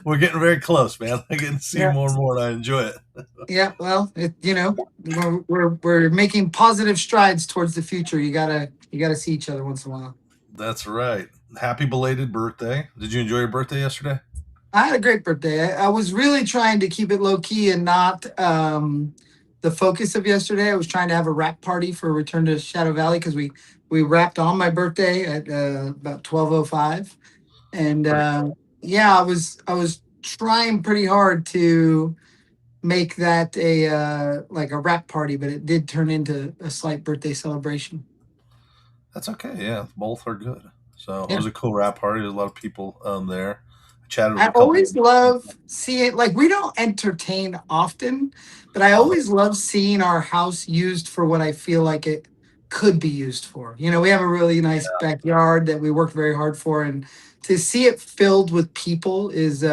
We're getting very close, man. I get to see you Yeah. more and more, and I enjoy it. Yeah. Well, we're making positive strides towards the future. You gotta see each other once in a while. That's right. Happy belated birthday. Did you enjoy your birthday yesterday? I had a great birthday. I was really trying to keep it low key and not the focus of yesterday. I was trying to have a wrap party for Return to Shadow Valley because we wrapped on my birthday at about 12:05, and Pretty cool. yeah, I was trying pretty hard to make that a like a wrap party, but it did turn into a slight birthday celebration. That's okay. Yeah, both are good. So it Yeah. was a cool rap party. There's a lot of people there. I chatted with I a couple always of love seeing, like, we don't entertain often, but I uh, always love seeing our house used for what I feel like it could be used for. We have a really nice backyard that we worked very hard for, and to see it filled with people is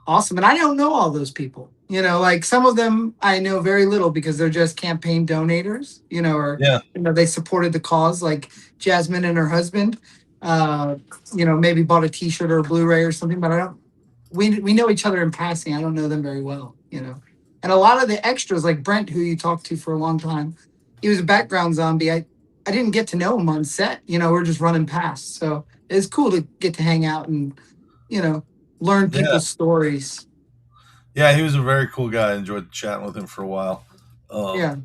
awesome. And I don't know all those people. Like some of them I know very little because they're just campaign donators, or yeah, they supported the cause, like Jasmine and her husband. Uh, maybe bought a T-shirt or a Blu-ray or something, but I don't. We know each other in passing. I don't know them very well. And a lot of the extras, like Brent, who you talked to for a long time, he was a background zombie. I didn't get to know him on set. We're just running past, so it's cool to get to hang out and you know learn yeah, people's stories. yeah. He was a very cool guy. I enjoyed chatting with him for a while, um, Yeah,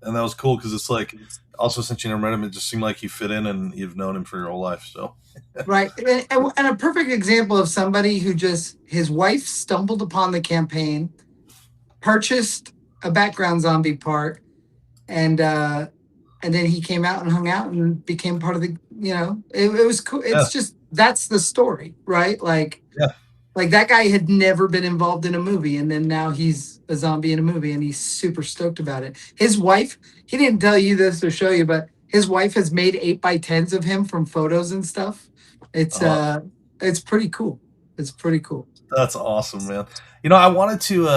and that was cool because it's like also since you never met him, it just seemed like you fit in and you've known him for your whole life. So right. And a perfect example of somebody who just his wife stumbled upon the campaign, purchased a background zombie part, and then he came out and hung out and became part of the. It was cool. yeah, It's just that's the story, right? yeah, Like that guy had never been involved in a movie, and then now he's a zombie in a movie, and he's super stoked about it. His wife, he didn't tell you this or show you, but his wife has made 8x10s of him from photos and stuff. It's uh, uh it's pretty cool. It's pretty cool. that's awesome, man. I wanted to.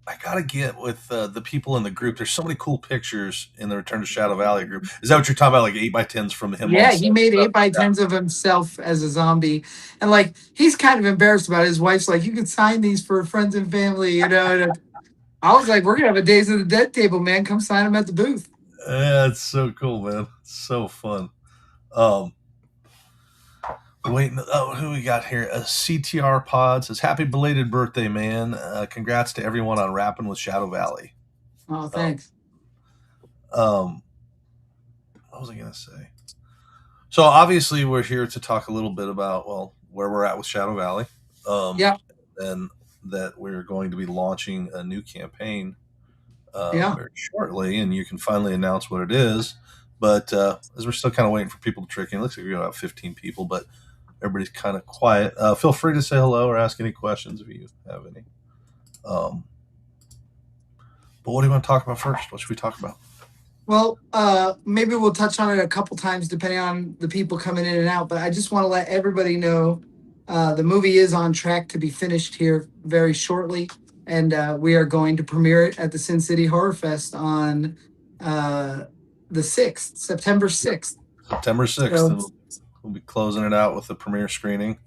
I gotta get with the people in the group. There's so many cool pictures in the Return to Shadow Valley group. Is that what you're talking about? Like 8x10s from him on Yeah, set he and made stuff? 8x10s of himself as a zombie. And like he's kind of embarrassed about it. His wife's like, you can sign these for friends and family. And I was like, we're gonna have a Days of the Dead table, man. Come sign them at the booth. Yeah, it's so cool, man. It's so fun. Um, Wait, oh, who we got here? A CTR Pod says, "Happy belated birthday, man! Congrats to everyone on rapping with Shadow Valley." Oh, Um, thanks. um, what was I gonna say? So obviously, we're here to talk a little bit about where we're at with Shadow Valley, um, Yeah, and that we're going to be launching a new campaign yeah. very shortly, and you can finally announce what it is. But as we're still kind of waiting for people to trick in, it looks like we got about 15 people, but everybody's kind of quiet. Feel free to say hello or ask any questions if you have any. Um, but what do you want to talk about first? What should we talk about? Well, maybe we'll touch on it a couple times depending on the people coming in and out. But I just want to let everybody know the movie is on track to be finished here very shortly, and we are going to premiere it at the Sin City Horror Fest on uh, the 6th, September 6th. September 6th, So and we'll be closing it out with the premiere screening.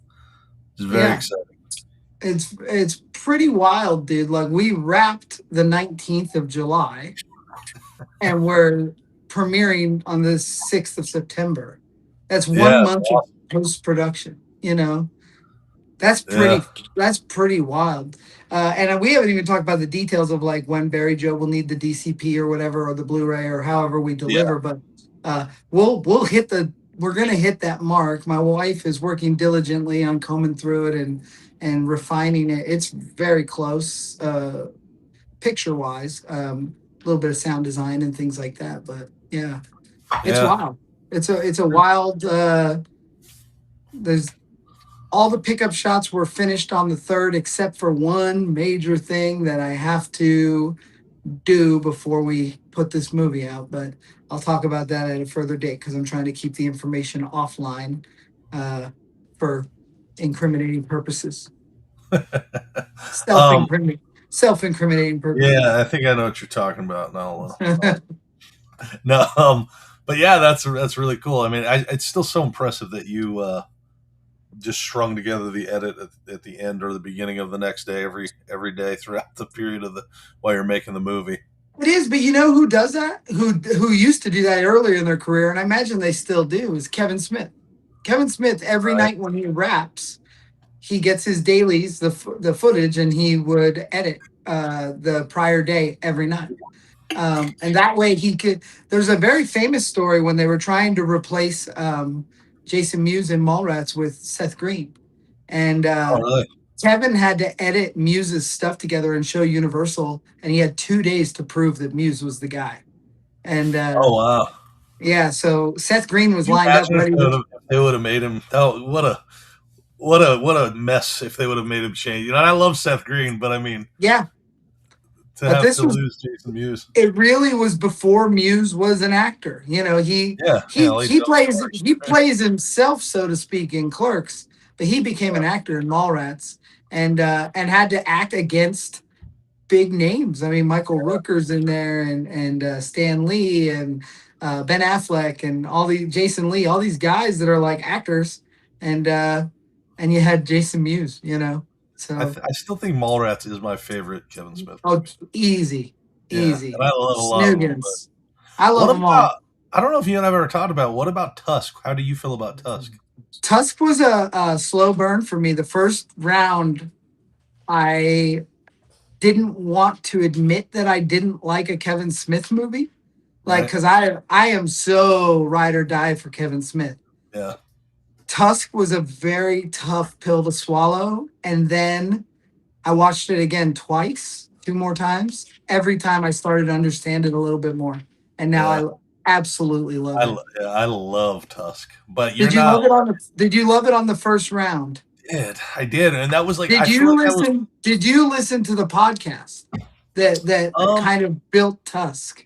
It's very yeah, exciting. it's pretty wild, dude. Like we wrapped the 19th of July, and we're premiering on the 6th of September. That's Yeah, 1 month of post production. That's yeah, pretty wild. And we haven't even talked about the details of like when Barry Joe will need the DCP or whatever, or the Blu-ray or however we yeah, deliver. But we're gonna hit that mark. My wife is working diligently on combing through it and refining it. It's very close, picture wise. A little bit of sound design and things like that. But yeah, it's yeah, wild. It's a wild. There's all the pickup shots were finished on the third, except for one major thing that I have to do before we put this movie out. But I'll talk about that at a further date because I'm trying to keep the information offline uh, for incriminating purposes, self um, incriminating, self incriminating yeah. purposes. I think I know what you're talking about. No, no, but yeah, that's really cool. I mean, it's still so impressive that just strung together the edit at the end or the beginning of the next day, every day throughout the period of the while you're making the movie. It is, but you know who does that? Who used to do that earlier in their career, and I imagine they still do, is Kevin Smith. Kevin Smith, every Right. night when he raps, he gets his dailies, the footage, and he would edit the prior day every night. And that way he could. There's a very famous story when they were trying to replace Jason Mewes in Mallrats with Seth Green, and Oh, really? Kevin had to edit Mewes' stuff together and show Universal, and he had 2 days to prove that Mewes was the guy. And Oh, wow. yeah, so Seth Green was Can you lined up imagine ready to. if they would have made him? Oh, what a mess if they would have made him change. You know, I love Seth Green, but I mean, Yeah, to but have this to was lose Jason Mewes. it really was before Mewes was an actor. You know, he Yeah, yeah, he late he film plays stars. he Right. plays himself, so to speak, in Clerks, but he became an Yeah, actor in Mallrats and had to act against big names. I mean, Michael Rooker's in there, and Stan Lee and Ben Affleck and all the Jason Lee, all these guys that are like actors, and uh, and you had Jason Mewes. You know, so I still think Mallrats is my favorite Kevin Smith oh, movie. easy, Yeah, and easy, I love a lot of them. But Snoogans. I love what them all. about? I don't know if you and I've ever talked about what about Tusk? How do you feel about Tusk? Tusk was a slow burn for me. The first round, I didn't want to admit that I didn't like a Kevin Smith movie, like Right? because I am so ride or die for Kevin Smith. Yeah. Tusk was a very tough pill to swallow, and then I watched it again twice, two more times. Every time I started to understand it a little bit more, and now Yeah. I absolutely love it. Yeah, I love Tusk, but you're Did you not. love it on the? Did you love it on the first round? I did, and that was like I Did feel you like that was. listen? Did you listen to the podcast that Um, kind of built Tusk?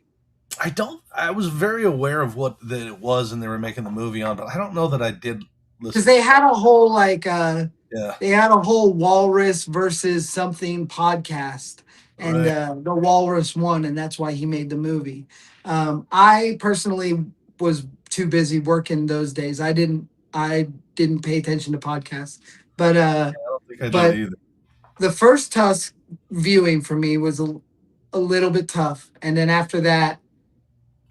I don't. I was very aware of what that it was, and they were making the movie on, but I don't know that I did Because listen they to it. had a whole Yeah. they had a whole walrus versus something podcast, and Right. the walrus won, and that's why he made the movie. I personally was too busy working those days. I didn't pay attention to podcasts, but I don't think I did but either. the first Tusk viewing for me was a little bit tough, and then after that,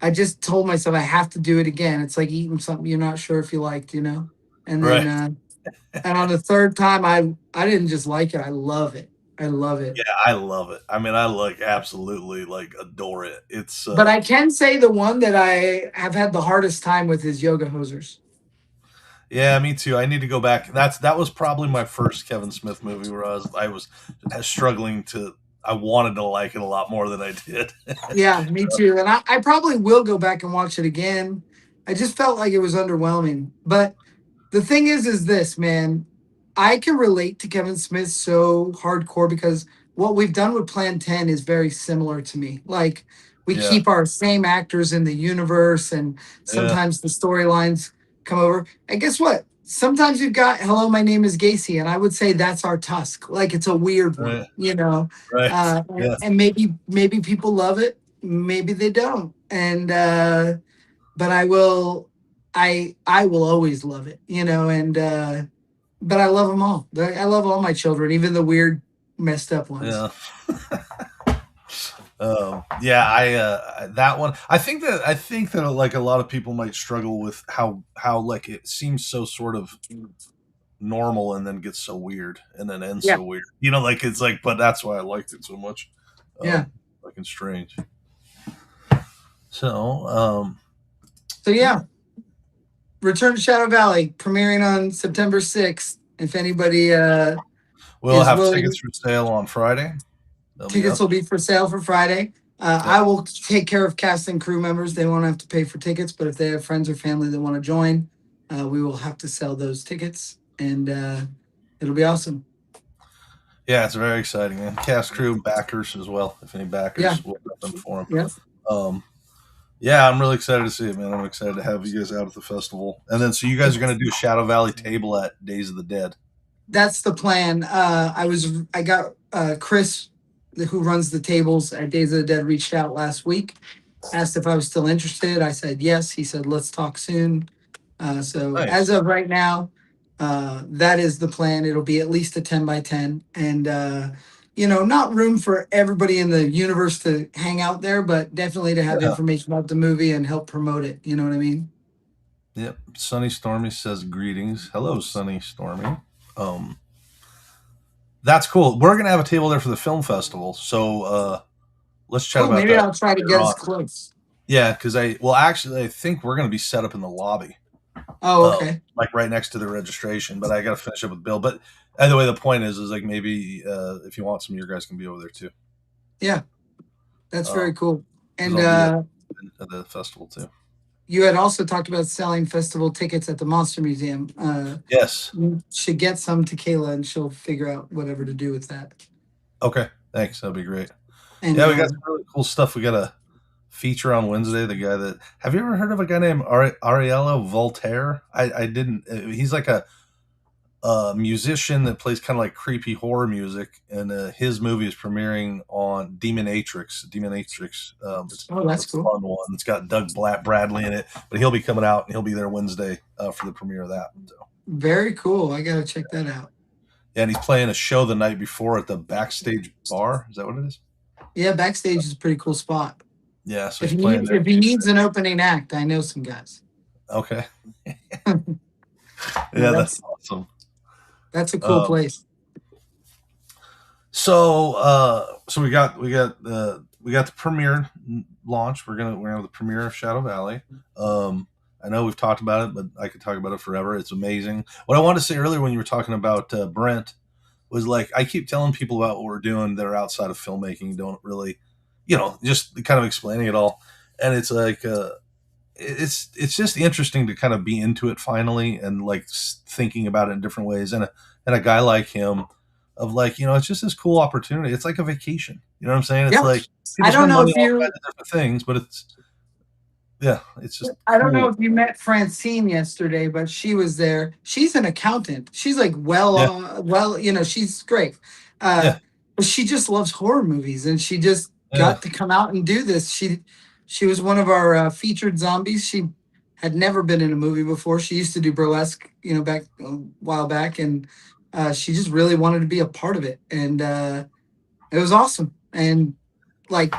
I just told myself I have to do it again. It's like eating something you're not sure if you liked, you know. And then Right. and on the third time, I didn't just like it. I love it. I love it. Yeah, I love it. I mean, I like absolutely like adore it. It's But I can say the one that I have had the hardest time with is Yoga Hosers. yeah, me too. I need to go back. That was probably my first Kevin Smith movie where I was struggling to. I wanted to like it a lot more than I did. Yeah, me too. And I probably will go back and watch it again. I just felt like it was underwhelming. But the thing is this, man. I can relate to Kevin Smith so hardcore because what we've done with Plan 10 is very similar to me. Like we Yeah, keep our same actors in the universe and yeah, sometimes the storylines come over. And guess what? Sometimes you've got Hello, my name is Gacy, and I would say that's our Tusk. Like it's a weird one, right, you know. right. And, Yes, and maybe people love it, maybe they don't. And but I will always love it, you know, and but I love them all. I love all my children, even the weird, messed up ones. yeah. Yeah, that one. I think that like a lot of people might struggle with how like it seems so sort of normal and then gets so weird and then ends Yeah, so weird. You know, like it's like, but that's why I liked it so much. yeah. Fucking strange. So, So yeah, yeah, Return to Shadow Valley premiering on September 6th. If anybody we'll is have willing, tickets for sale on Friday. They'll be tickets up. will be for sale for Friday. Yep. I will take care of cast and crew members. They won't have to pay for tickets, but if they have friends or family that want to join, we will have to sell those tickets, and it'll be awesome. Yeah, it's very exciting. And cast crew backers as well. If any Yeah, backers, we'll have them for them. yeah. Um, yeah, I'm really excited to see it, man. I'm excited to have you guys out at the festival. And then, so you guys are going to do Shadow Valley table at Days of the Dead. That's the plan. I got Chris, who runs the tables at Days of the Dead, reached out last week, asked if I was still interested. I said yes. He said let's talk soon. So as Nice. of right now, That is the plan. It'll be at least a 10 by 10, and not room for everybody in the universe to hang out there, but definitely to have Yeah. information about the movie and help promote it. You know what I mean? Yep. Sunny Stormy says greetings. Hello, Sunny Stormy. Um, that's cool. We're gonna have a table there for the film festival, so let's chat Cool. about Maybe that I'll try to later get on. as close. Yeah, because actually I think we're gonna be set up in the lobby, Oh, okay. like right next to the registration. But I got to finish up with Bill. But either way, the point is like maybe if you want some, of your guys can be over there too. Yeah, that's Um, very cool. because And I'll be at the festival too. you had also talked about selling festival tickets at the Monster Museum. Yes. You should get some to Kayla, and she'll figure out whatever to do with that. Okay. Thanks. That'd be great. And Yeah, we got some really cool stuff. We got a feature on Wednesday. The guy that have you ever heard of a guy named Ariello Voltaire? I didn't. He's like a musician that plays kind of like creepy horror music, and his movie is premiering on Demonatrix. Demonatrix. It's oh, a that's cool. fun one. It's got Doug Bradley in it, but he'll be coming out and he'll be there Wednesday for the premiere of that. So. Very cool. I gotta check that out. And he's playing a show the night before at the Backstage Bar. Is that what it is? Yeah, backstage is a pretty cool spot. Yeah, so If he's he playing needs there. if he needs an opening act, I know some guys. Okay. No, Yeah, that's awesome. that's a cool place. So we got the premiere launch. We're gonna have the premiere of Shadow Valley. I know we've talked about it, but I could talk about it forever. It's amazing. What I wanted to say earlier when you were talking about Brent was like I keep telling people about what we're doing that are outside of filmmaking, don't really, just kind of explaining it all, and it's like it's just interesting to kind of be into it finally and like thinking about it in different ways, and a guy like him of like it's just this cool opportunity. It's like a vacation. You know what I'm saying? It's Yeah. like I people don't spend know money if on all kinds you of different things, but it's just I don't know cool. if you met Francine yesterday, but she was there. She's an accountant. She's like Yeah, she's great. Uh, yeah, but she just loves horror movies, and she just yeah. got to come out and do this. She was one of our featured zombies. She had never been in a movie before. She used to do burlesque, back a while back, and she just really wanted to be a part of it, and it was awesome. And like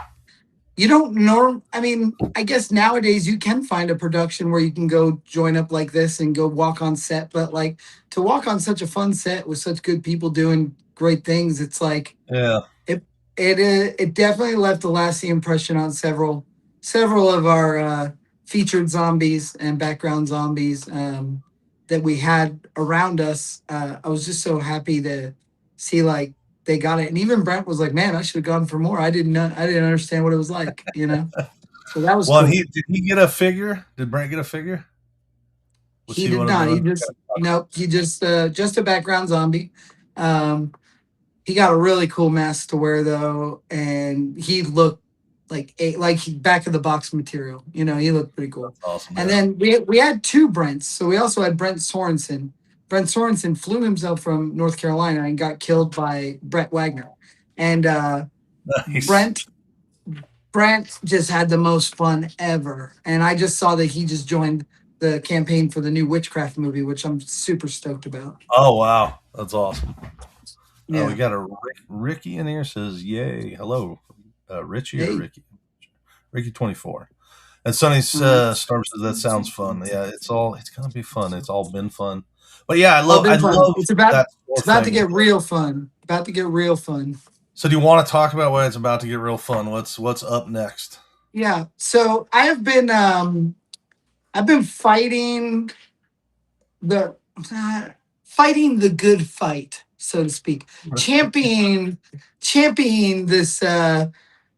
you don't know. I mean, I guess nowadays you can find a production where you can go join up like this and go walk on set, but like to walk on such a fun set with such good people doing great things, it's like Yeah. it it definitely left a lasting impression on several of our featured zombies and background zombies that we had around us. I was just so happy to see like they got it, and even Brent was like, "Man, I should have gone for more. I didn't understand what it was like." So that was Well, cool. did he get a figure? Did Brent get a figure? Was He he did one of not. the He ones? just nope. He just a background zombie. Um, he got a really cool mask to wear though, and he looked back of the box material. He looked pretty cool. That's awesome. And Yeah. then we had two Brents, so we also had Brent Sorensen. Brent Sorensen flew himself from North Carolina and got killed by Brett Wagner, and Nice. Brent Brent just had the most fun ever. And I just saw that he just joined the campaign for the new witchcraft movie, which I'm super stoked about. Oh wow, that's awesome. We Yeah. got a Ricky in here says, "Yay, hello, Richie or Hey. Ricky? Ricky 24." And Sonny's All right. Storm says that sounds fun. Yeah, it's gonna be fun. It's all been fun. But yeah, All I been fun. love that It's store about to thing. get real fun. About to get real fun. So do you want to talk about why it's about to get real fun? What's up next? Yeah. So I've been the fighting the good fight, so to speak. Championing this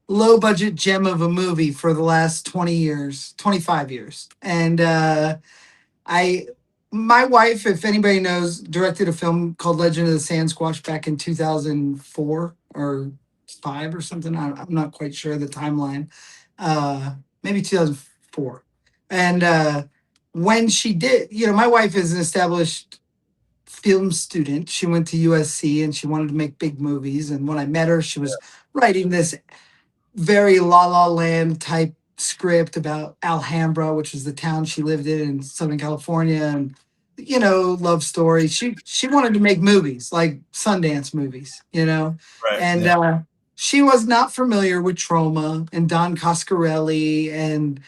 low budget gem of a movie for the last 20 years, 25 years. And I my wife, if anybody knows, directed a film called Legend of the Sasquatch back in 2004 or 5 or something. I'm not quite sure the timeline. Maybe 2004. And when she did, my wife is an established film student. She went to USC and she wanted to make big movies. And when I met her, she was writing this very La La Land type script about Alhambra, which is the town she lived in Southern California. And love story. She wanted to make movies like Sundance movies, Right. and Yeah. she was not familiar with Trauma and Don Coscarelli and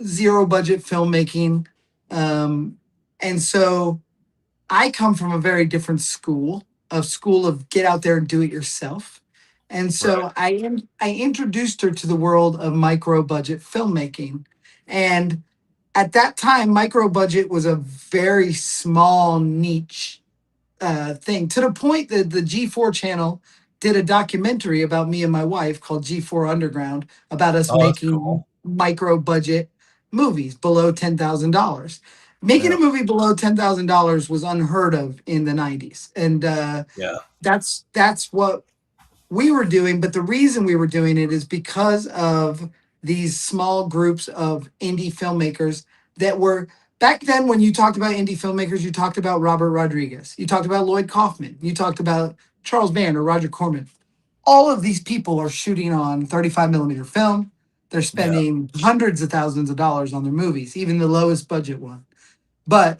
zero budget filmmaking, and so I come from a very different school, a school of get out there and do it yourself. And Right. so I introduced her to the world of micro budget filmmaking. And at that time, micro budget was a very small niche thing, to the point that the G4 channel did a documentary about me and my wife called G4 Underground about us Oh, that's making cool. micro budget movies below $10,000. Making Yeah. a movie below $10,000 was unheard of in the 90s. And Yeah. that's what we were doing, but the reason we were doing it is because of these small groups of indie filmmakers that were back then. When you talked about indie filmmakers, you talked about Robert Rodriguez, you talked about Lloyd Kaufman, you talked about Charles Band or Roger Corman. All of these people are shooting on 35 millimeter film. They're Yeah. spending hundreds of thousands of dollars on their movies, even the lowest budget one. But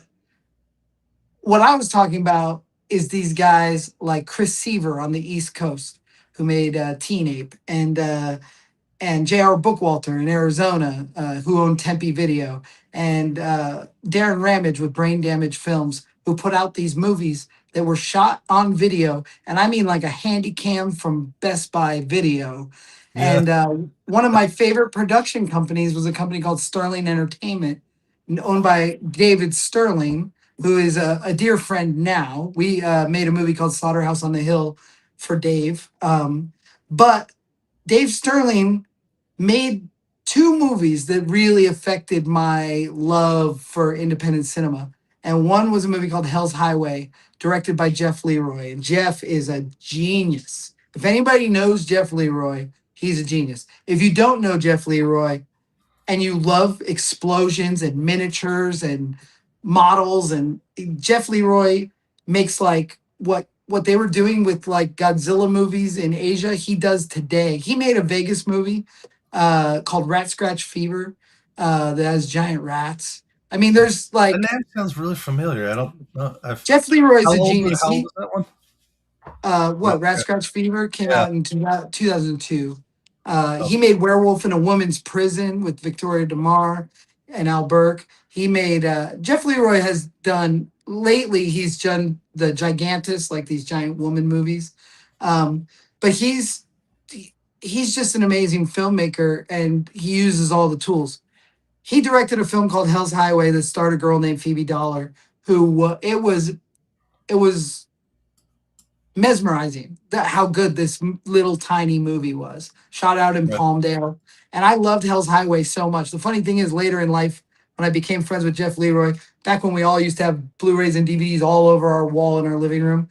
what I was talking about is these guys like Chris Seaver on the East Coast who made Teen Ape, and J.R. Bookwalter in Arizona, who owned Tempe Video, and Darren Ramage with Brain Damage Films, who put out these movies that were shot on video. And I mean like a handy cam from Best Buy Video. Yeah. And one of my favorite production companies was a company called Sterling Entertainment, owned by David Sterling, who is a dear friend now. We made a movie called Slaughterhouse on the Hill for Dave. But Dave Sterling made two movies that really affected my love for independent cinema. And one was a movie called Hell's Highway, directed by Jeff Leroy. And Jeff is a genius. If anybody knows Jeff Leroy, he's a genius. If you don't know Jeff Leroy and you love explosions and miniatures and models, and Jeff Leroy makes like what they were doing with like Godzilla movies in Asia, he does today. He made a Vegas movie called Rat Scratch Fever that has giant rats. I mean, there's The like name sounds really familiar. I don't know. Jeff Leroy's How a old? genius. How old He is that one? what Rat Scratch Fever came Yeah. out in 2002. He Okay. made Werewolf in a Woman's Prison with Victoria DeMar and Al Burke. He made Jeff Leroy has done lately. He's done the Gigantus, like these giant woman movies. But he's just an amazing filmmaker, and he uses all the tools. He directed a film called Hell's Highway that starred a girl named Phoebe Dollar, who it was mesmerizing that how good this little tiny movie was. Shot out in Right. Palmdale, and I loved Hell's Highway so much. The funny thing is, later in life, when I became friends with Jeff Leroy, back when we all used to have Blu-rays and DVDs all over our wall in our living room,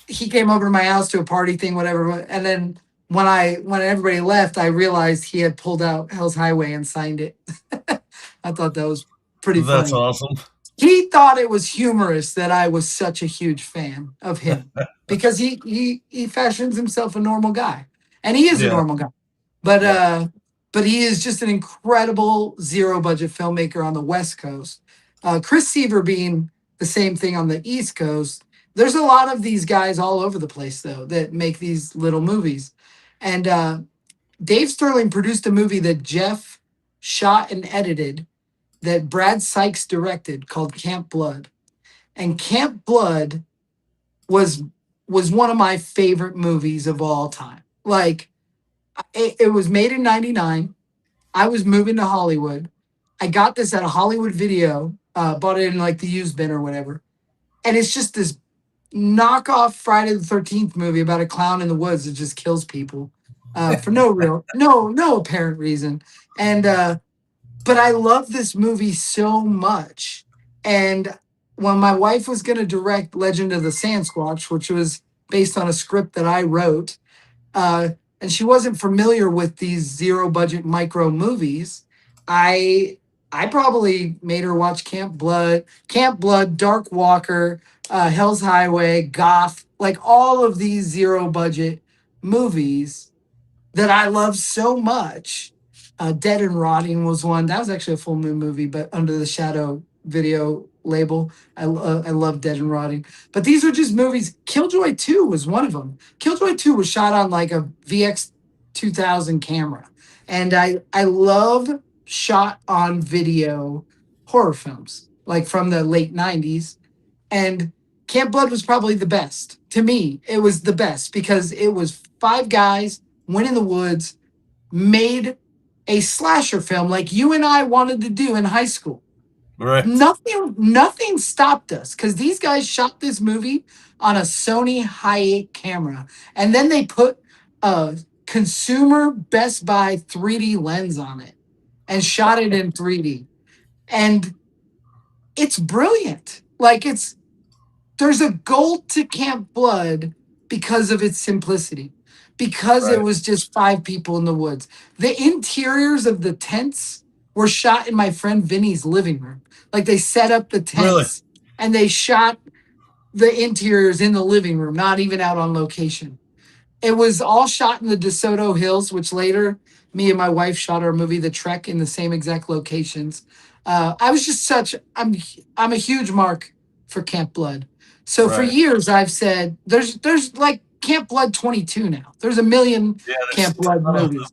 he came over to my house to a party thing, whatever. And then when everybody left, I realized he had pulled out Hell's Highway and signed it. I thought that was pretty That's funny. awesome. He thought it was humorous that I was such a huge fan of him because he fashions himself a normal guy, and he is a Yeah. normal guy. But Yeah. he is just an incredible zero budget filmmaker on the West Coast. Chris Seaver being the same thing on the East Coast. There's a lot of these guys all over the place though that make these little movies, and Dave Sterling produced a movie that Jeff shot and edited that Brad Sykes directed called Camp Blood. And Camp Blood was was one of my favorite movies of all time. Like it was made in 99. I was moving to Hollywood. I got this at a Hollywood Video, bought it in like the used bin or whatever. And it's just this knockoff Friday the 13th movie about a clown in the woods that just kills people for no apparent reason. And but I love this movie so much. And when my wife was going to direct Legend of the Sasquatch, which was based on a script that I wrote, uh, and she wasn't familiar with these zero budget micro movies, I I probably made her watch Camp Blood, Dark Walker, Hell's Highway, Goth, like all of these zero budget movies that I love so much. Dead and Rotting was one. That was actually a full moon movie, but Under the Shadow Video label. I love Dead and Rotting, but these are just movies. Killjoy 2 was one of them. Killjoy 2 was shot on like a VX 2000 camera, and I love shot on video horror films like from the late 90s, and Camp Blood was probably the best. To me, it was the best because it was five guys went in the woods, made a slasher film like you and I wanted to do in high school. Right. Nothing stopped us because these guys shot this movie on a Sony Hi8 camera, and then they put a consumer Best Buy 3D lens on it and shot it in 3D. And it's brilliant. Like there's a gold to Camp Blood because of its simplicity, because it Right. was just five people in the woods. The interiors of the tents were shot in my friend Vinny's living room. Like they set up the Really. tents and they shot the interiors in the living room, not even out on location. It was all shot in the DeSoto Hills, which later me and my wife shot our movie The Trek in the same exact locations. I was just such I'm a huge mark for Camp Blood. So for Right. years I've said there's like Camp Blood 22 now. There's a million Yeah. There's Camp a Blood ton of movies.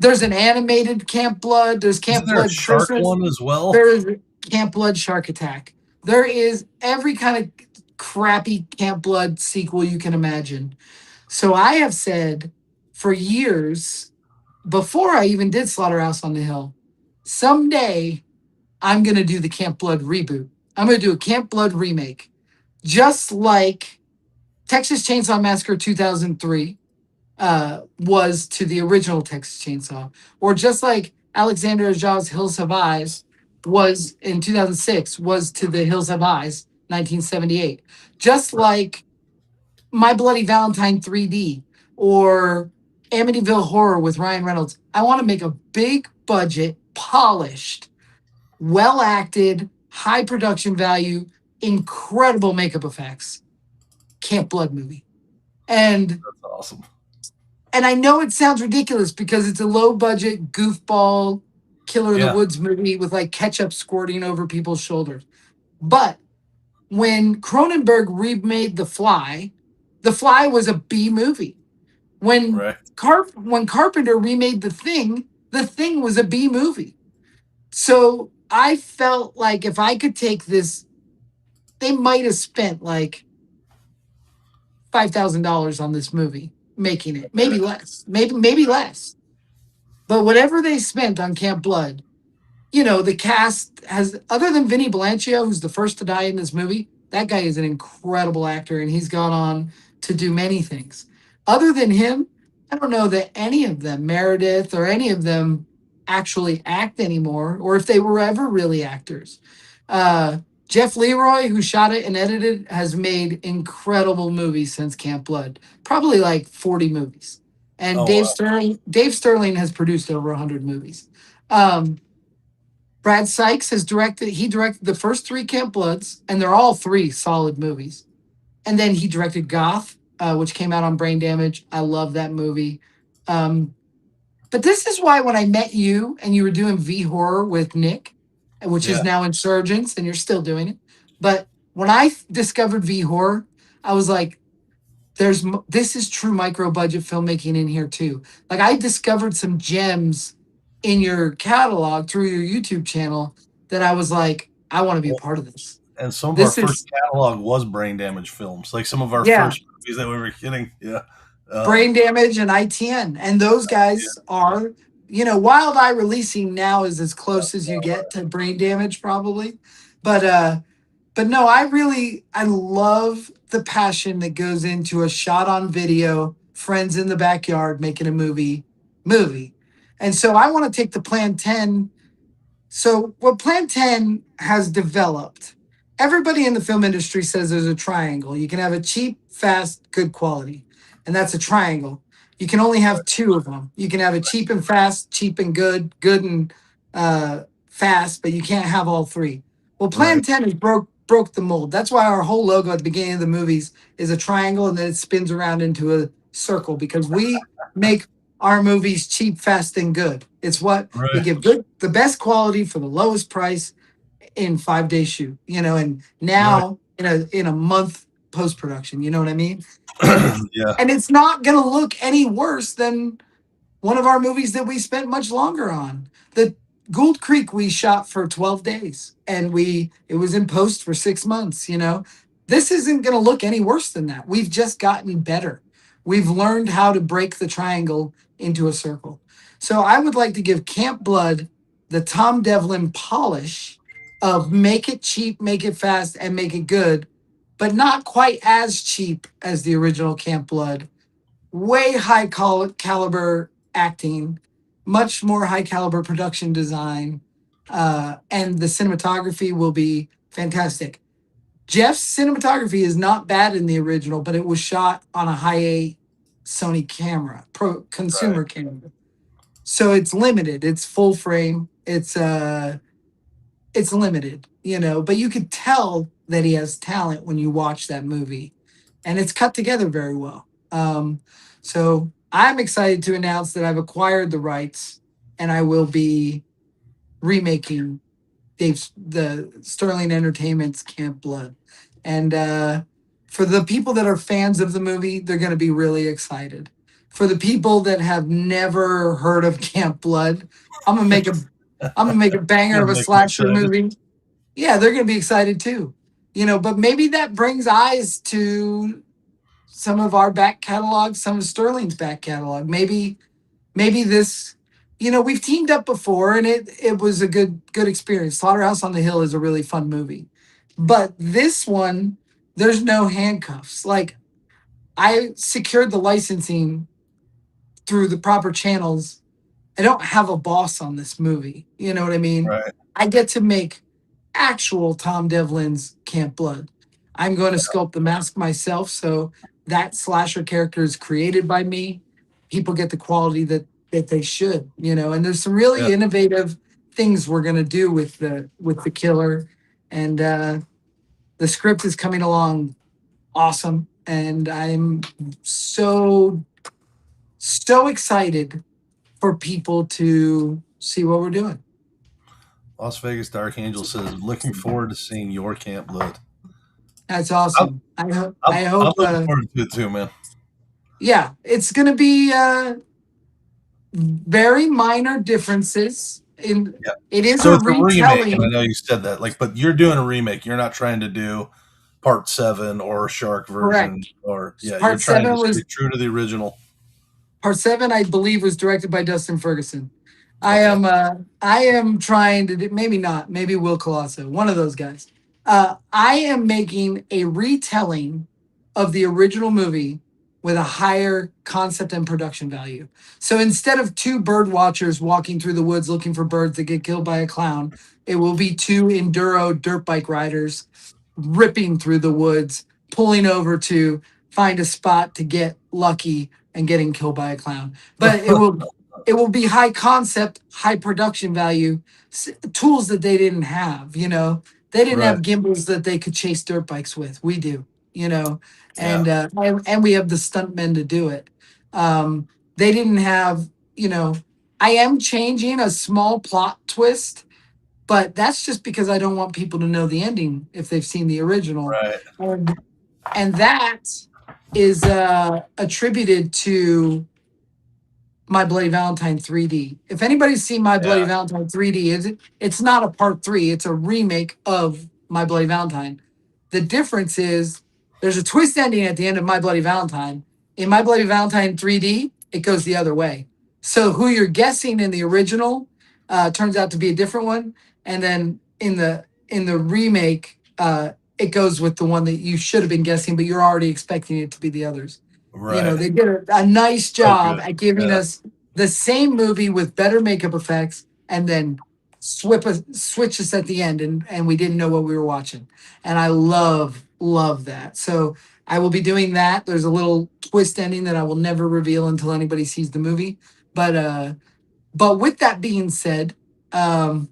There's an animated Camp Blood. There's Isn't Camp there a Blood shark Christmas. one as well? There is Camp Blood Shark Attack. There is every kind of crappy Camp Blood sequel you can imagine. So I have said for years, before I even did Slaughterhouse on the Hill, someday I'm going to do the Camp Blood reboot. I'm going to do a Camp Blood remake, just like Texas Chainsaw Massacre 2003 was to the original Texas Chainsaw, or just like Alexander Aja's Hills Have Eyes was in 2006 was to the Hills Have Eyes 1978, just like My Bloody Valentine 3D or Amityville Horror with Ryan Reynolds. I want to make a big budget, polished, well acted, high production value, incredible makeup effects Camp Blood movie. And That's awesome. and I know it sounds ridiculous because it's a low budget goofball killer in the Yeah. woods movie with like ketchup squirting over people's shoulders. But when Cronenberg remade The Fly was a B movie. When Right. when Carpenter remade The Thing was a B movie. So I felt like if I could take this, they might have spent like $5,000 on this movie making it, maybe less, maybe less. But whatever they spent on Camp Blood, you know, the cast has, other than Vinny Blanchio, who's the first to die in this movie, that guy is an incredible actor and he's gone on to do many things. Other than him, I don't know that any of them, Meredith or any of them, actually act anymore, or if they were ever really actors. Uh, Jeff Leroy, who shot it and edited, has made incredible movies since Camp Blood, probably like 40 movies. And Oh wow. Dave Sterling has produced over 100 movies. Um, Brad Sykes he directed the first three Camp Bloods, and they're all three solid movies. And then he directed Goth, which came out on Brain Damage. I love that movie. Um, but this is why when I met you and you were doing V Horror with Nick, which is Yeah. now Insurgents, and you're still doing it. But when I discovered V Horror, I was like, this is true micro budget filmmaking in here too. Like I discovered some gems in your catalog through your YouTube channel that I was like, I want to be a Well, part of this. and some of our This first is catalog was brain damage films, like some of our yeah, first movies that we were getting. Yeah. Brain Damage and ITN, and those Yeah. guys are, you know, Wild Eye Releasing now is as close as you get to Brain Damage probably, but but no, I love the passion that goes into a shot on video, friends in the backyard making a movie. And so I want to take the Plan 10. So what Plan 10 has developed, everybody in the film industry says there's a triangle. You can have a cheap, fast, good quality. And that's a triangle. You can only have two of them. You can have a cheap and fast, cheap and good and fast, but you can't have all three. Well, Plan Right. 10 has broke the mold. That's why our whole logo at the beginning of the movies is a triangle and then it spins around into a circle because we make our movies cheap, fast, and good. It's what we Right. give the best quality for the lowest price. in 5 day shoot, and Right. now in a month post production. You know what I mean? And Yeah. and it's not gonna look any worse than one of our movies that we spent much longer on. The Gould Creek we shot for 12 days and it was in post for 6 months. This isn't going to look any worse than that. We've just gotten better. We've learned how to break the triangle into a circle. So I would like to give Camp Blood the Tom Devlin polish of make it cheap, make it fast, and make it good, but not quite as cheap as the original Camp Blood. Way high caliber acting, much more high caliber production design, and the cinematography will be fantastic. Jeff's cinematography is not bad in the original, but it was shot on a high Sony camera, pro Right. consumer camera, so it's limited. It's full frame. It's limited, but you could tell that he has talent when you watch that movie, and it's cut together very well. So I'm excited to announce that I've acquired the rights, and I will be remaking the Sterling Entertainment's Camp Blood. And for the people that are fans of the movie, they're going to be really excited. For the people that have never heard of Camp Blood, I'm gonna make a I'm gonna make a banger Gonna of a make them slasher excited. movie. Yeah, they're going to be excited too. But maybe that brings eyes to some of our back catalog, some of Sterling's back catalog. Maybe this, we've teamed up before and it was a good experience. Slaughterhouse on the Hill is a really fun movie. But this one, there's no handcuffs. Like I secured the licensing through the proper channels. I don't have a boss on this movie. You know what I mean? Right. I get to make actual Tom Devlin's Camp Blood. I'm going to sculpt the mask myself, so that slasher character is created by me. People get the quality that they should, And there's some Yeah. really innovative things we're going to do with the killer, and the script is coming along awesome, and I'm so excited for people to see what we're doing. Las Vegas Dark Angel says, looking forward to seeing your Camp Blood. That's I'm, awesome. I hope. I I'm hope. looking forward to it too, man. Yeah, it's going to be very minor differences. Yeah. It is So a it's a remake, and I retelling. know you said that, like, but you're doing a remake. You're not trying to do part 7 or shark version, Correct. or yeah, you're Part trying to seven stay was true to the original. Part seven, I believe, was directed by Dustin Ferguson. I Okay. am I am trying to do, maybe not, maybe Will Colosso, one of those guys. I am making a retelling of the original movie with a higher concept and production value. So instead of two bird watchers walking through the woods looking for birds that get killed by a clown, it will be two enduro dirt bike riders ripping through the woods, pulling over to find a spot to get lucky and getting killed by a clown. But it will be high concept, high production value tools that they didn't have. They didn't Right. have gimbals that they could chase dirt bikes with. We do. You know, Yeah. and we have the stuntmen to do it. They didn't have. I am changing a small plot twist, but that's just because I don't want people to know the ending if they've seen the original. Right. And that is attributed to My Bloody Valentine 3D. If anybody's seen My Bloody Yeah. Valentine 3D, it's not a part three, it's a remake of My Bloody Valentine. The difference is there's a twist ending at the end of My Bloody Valentine. In My Bloody Valentine 3D, it goes the other way. So who you're guessing in the original turns out to be a different one, and then in the remake, it goes with the one that you should have been guessing, but you're already expecting it to be the others. Right. They did a nice So job good. at giving Yeah. us the same movie with better makeup effects, and then switch us at the end, and we didn't know what we were watching. And I love that. So I will be doing that. There's a little twist ending that I will never reveal until anybody sees the movie. But with that being said, um,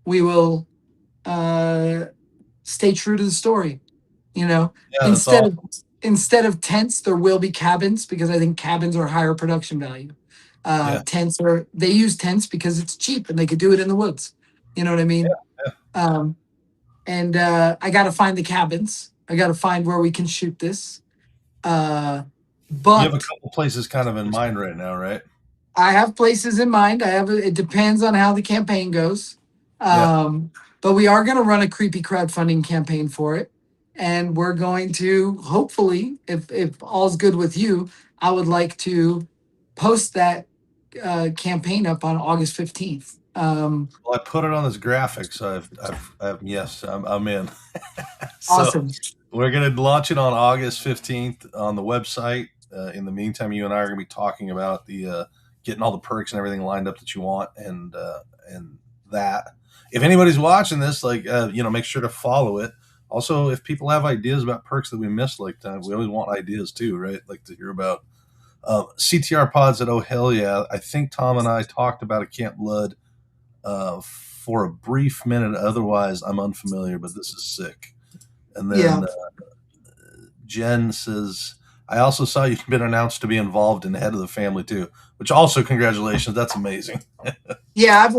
we will uh, stay true to the story. You know, Yeah. That's instead of awesome. instead of tents, there will be cabins because I think cabins are higher production value. Yeah. Tents are they use tents because it's cheap and they could do it in the woods. You know what I mean? Yeah. Um, and I got to find the cabins. I got to find where we can shoot this. Uh, You have a but couple places kind of in mind right now, right? I have places in mind. It depends on how the campaign goes. Yeah. Um, but we are going to run a creepy crowdfunding campaign for it. And we're going to hopefully, if all's good with you, I would like to post that campaign up on August 15th. Well, I put it on this graphic, so yes, I'm in. So Awesome. we're going to launch it on August 15th on the website. In the meantime, you and I are going to be talking about the getting all the perks and everything lined up that you want, and that. If anybody's watching this, like make sure to follow it. Also, if people have ideas about perks that we missed, like we always want ideas too, right? Like to hear about CTR pods at Oh Hell Yeah. I think Tom and I talked about a Camp Blood for a brief minute. Otherwise, I'm unfamiliar, but this is sick. And Yeah. then Jen says, I also saw you've been announced to be involved in Head of the Family too, which also congratulations. That's amazing. Yeah, I've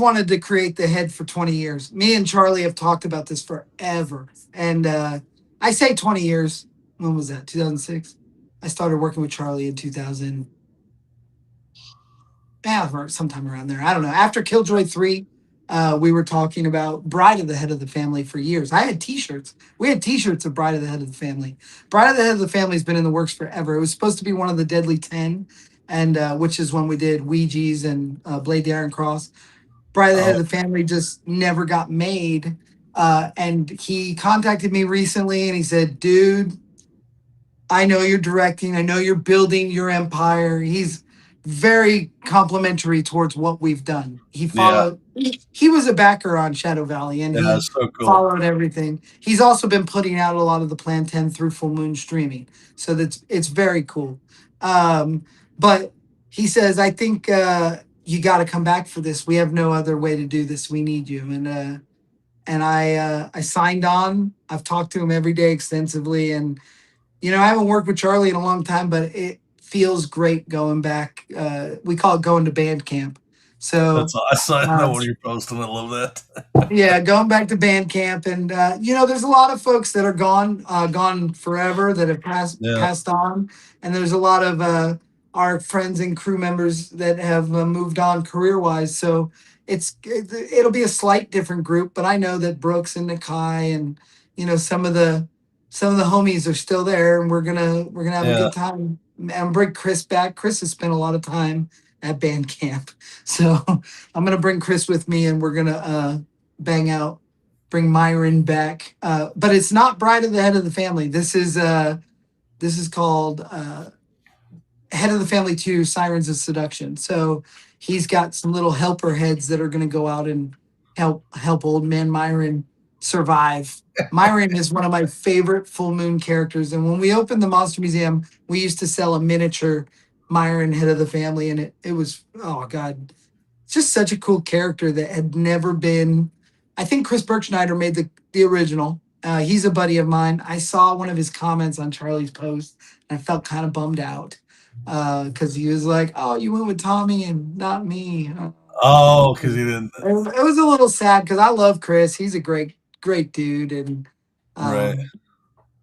wanted to create the head for 20 years. Me and Charlie have talked about this forever. And I say 20 years. When was that? 2006. I started working with Charlie in 2000. Yeah, or sometime around there. I don't know. After Killjoy 3, we were talking about Bride of the Head of the Family for years. I had t-shirts. We had t-shirts of Bride of the Head of the Family. Bride of the Head of the Family has been in the works forever. It was supposed to be one of the Deadly 10, and which is when we did Ouija's and Blade the Iron Cross. Bride of the Head Oh, of the Family just never got made. And he contacted me recently and he said, dude, I know you're directing. I know you're building your empire. He's very complimentary towards what we've done. He yeah. followed, he was a backer on Shadow Valley and Yeah, he it's so cool. followed everything. He's also been putting out a lot of the Plan 10 through Full Moon streaming. So that's, it's very cool. But he says, I think you got to come back for this. We have no other way to do this. We need you. And I signed on. I've talked to him every day extensively, and I haven't worked with Charlie in a long time, but it feels great going back. We call it going to band camp. So, That's awesome. I know uh, when you're posting. I love that. yeah, going back to band camp, and there's a lot of folks that are gone forever that have Yeah, passed on, and there's a lot of our friends and crew members that have moved on career wise. So it'll be a slight different group, but I know that Brooks and Nakai and some of the homies are still there, and we're gonna have a yeah. good time. And bring Chris back. Chris has spent a lot of time at band camp, so I'm gonna bring Chris with me, and we're gonna bang out, bring Myron back. But it's not Bride of the Head of the Family. This is called Head of the Family 2, Sirens of Seduction. So he's got some little helper heads that are going to go out and help old man Myron survive. Myron is one of my favorite full moon characters. And when we opened the Monster Museum, we used to sell a miniature Myron, Head of the Family, and it was, oh God, just such a cool character that had never been. I think Chris Bergschneider made the original. He's a buddy of mine. I saw one of his comments on Charlie's post, and I felt kind of bummed out because he was like, "Oh, you went with Tommy and not me." Oh, because he didn't. It was a little sad because I love Chris. He's a great dude, and Right. um,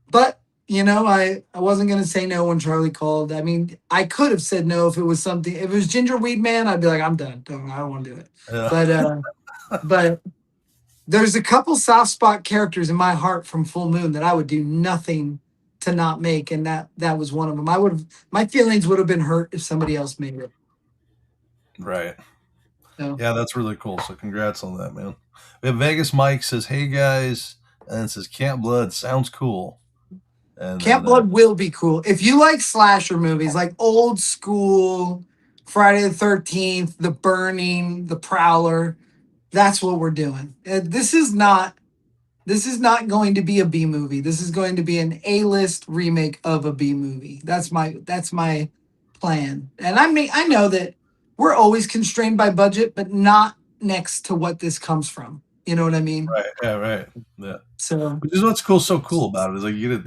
but I wasn't gonna say no when Charlie called. I mean, I could have said no if it was something. If it was Gingerweed Man, I'd be like, I'm done. I don't want to do it. Yeah. But there's a couple soft spot characters in my heart from Full Moon that I would do nothing to not make, and that was one of them. My feelings would have been hurt if somebody else made it. Right. So Yeah, that's really cool. So congrats on that, man. We have Vegas Mike says, "Hey guys," and it says Camp Blood sounds cool. And Camp then Blood will be cool if you like slasher movies, like old school Friday the 13th, The Burning, The Prowler. That's what we're doing. This is not going to be a B movie. This is going to be an A-list remake of a B movie. That's my plan. And I know that we're always constrained by budget, but not next to what this comes from. You know what I mean? right, yeah, right, yeah. So Which is what's so cool about it is like you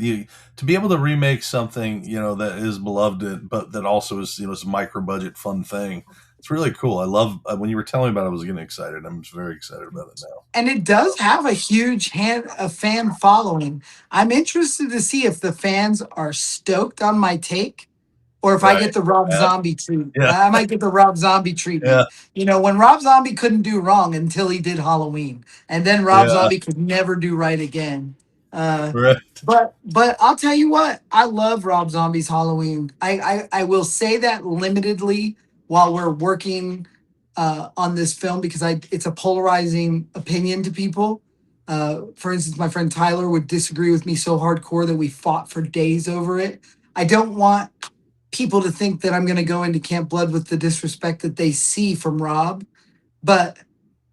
to be able to remake something that is beloved, but that also is it's a micro budget fun thing. It's really cool. I love when you were telling me about it, I was getting excited. I'm just very excited about it now. And it does have a huge a fan following. I'm interested to see if the fans are stoked on my take or if I Right. get the Rob Yeah. Zombie treat. Yeah. I might get the Rob Zombie treatment. Yeah. You know, when Rob Zombie couldn't do wrong until he did Halloween, and then Rob Yeah. Zombie could never do right again. Uh, Right. but I'll tell you what, I love Rob Zombie's Halloween. I will say that limitedly while we're working on this film because it's a polarizing opinion to people. For instance, my friend Tyler would disagree with me so hardcore that we fought for days over it. I don't want people to think that I'm going to go into Camp Blood with the disrespect that they see from Rob, but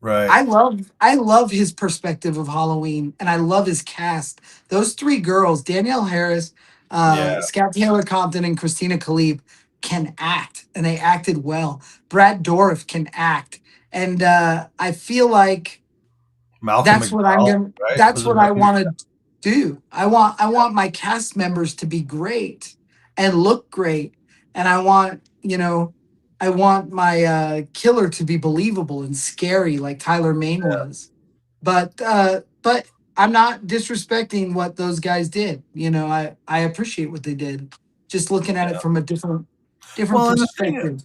Right. I love his perspective of Halloween, and I love his cast. Those three girls, Danielle Harris, Yeah. Scout Taylor Compton, and Christina Khalib, can act, and they acted well. Brad Dourif can act, and I feel like Malcolm McDowell, right? that's Was it what I Malcolm? want to do. I want my cast members to be great and look great. And I want my killer to be believable and scary like Tyler Main was. But I'm not disrespecting what those guys did. You know, I appreciate what they did. Just looking at it Yeah. from a different Well, and the thing perspective.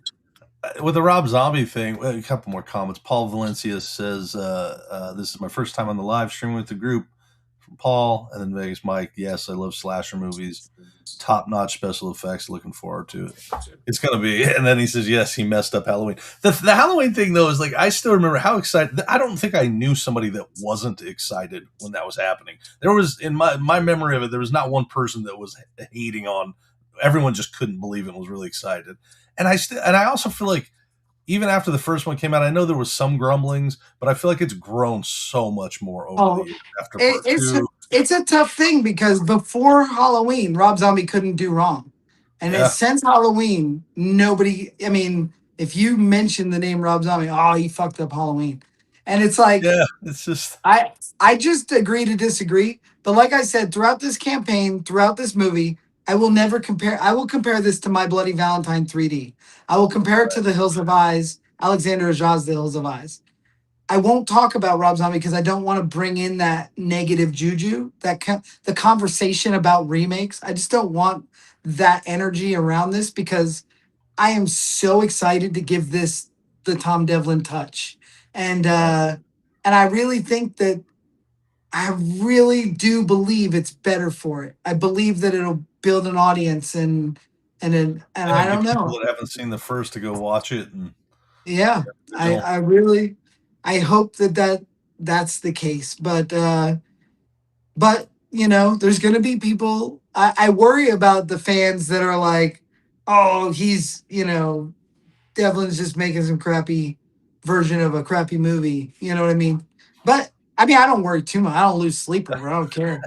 with the Rob Zombie thing, well, a couple more comments. Paul Valencia says, "This is my first time on the live stream with the group." From Paul, and then Vegas Mike. Yes, I love slasher movies. Top notch special effects. Looking forward to it. It's gonna be. And then he says, "Yes, he messed up Halloween." The Halloween thing though is like I still remember how excited. I don't think I knew somebody that wasn't excited when that was happening. There was in my memory of it, there was not one person that was hating on. Everyone just couldn't believe it and was really excited. And I also feel like even after the first one came out, I know there was some grumblings, but I feel like it's grown so much more over the Oh, years after part it's two. it's a tough thing because before Halloween, Rob Zombie couldn't do wrong, and Yeah, since Halloween, nobody. I mean, if you mention the name Rob Zombie, oh, he fucked up Halloween, and it's like yeah, it's just I I just agree to disagree. But like I said, throughout this campaign, throughout this movie, I will never compare. I will compare this to My Bloody Valentine 3D. I will compare it to The Hills of Eyes, Alexander Aja's The Hills of Eyes. I won't talk about Rob Zombie because I don't want to bring in that negative juju, the conversation about remakes. I just don't want that energy around this because I am so excited to give this the Tom Devlin touch, and right. uh, and I really think that I really do believe it's better for it. I believe that it'll build an audience and Yeah, I get don't people know. that haven't seen the first to go watch it and Yeah, the original. I really I hope that's the case. But you know, there's gonna be people I worry about the fans that are like, oh, he's Devlin's just making some crappy version of a crappy movie. You know what I mean? But I mean, I don't worry too much. I don't lose sleep over. I don't care.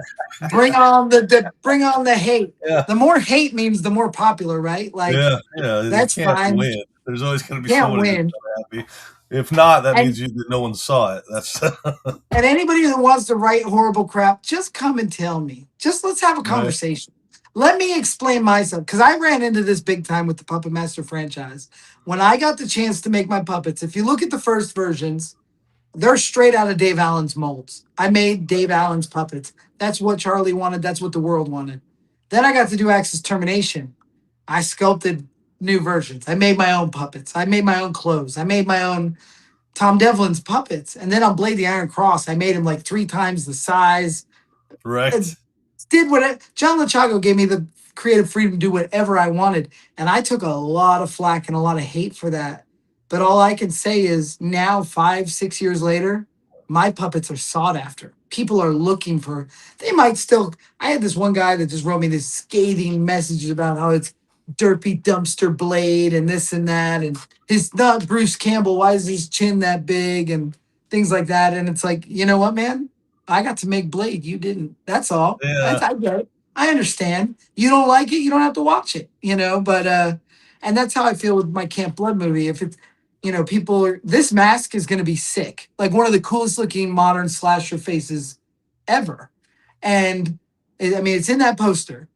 Bring on the hate. Yeah, The more hate means the more popular, right? Like yeah, yeah. You that's can't fine. win. There's always going to be Can't someone who's win. unhappy. If not, that And means no one saw it. That's And anybody that wants to write horrible crap, just come and tell me. Just let's have a right. conversation. Let me explain myself because I ran into this big time with the Puppet Master franchise. When I got the chance to make my puppets, if you look at the first versions, they're straight out of Dave Allen's molds. I made Dave Allen's puppets. That's what Charlie wanted. That's what the world wanted. Then I got to do Axis Termination. I sculpted new versions. I made my own puppets. I made my own clothes. I made my own Tom Devlin's puppets. And then on Blade the Iron Cross, I made him like 3 times the size. Right. Did what John Lachago gave me the creative freedom to do whatever I wanted. And I took a lot of flack and a lot of hate for that. But all I can say is now, 5, 6 years later, my puppets are sought after. People are looking for, they might still. I had this one guy that just wrote me this scathing message about how it's derpy dumpster blade and this and that. And his not Bruce Campbell, why is his chin that big? And things like that. And it's like, you know what, man? I got to make Blade. You didn't. That's all. Yeah. I get it. I understand. You don't like it, you don't have to watch it, but and that's how I feel with my Camp Blood movie. If it's people are this mask is gonna be sick. Like one of the coolest looking modern slasher faces ever. And I mean it's in that poster.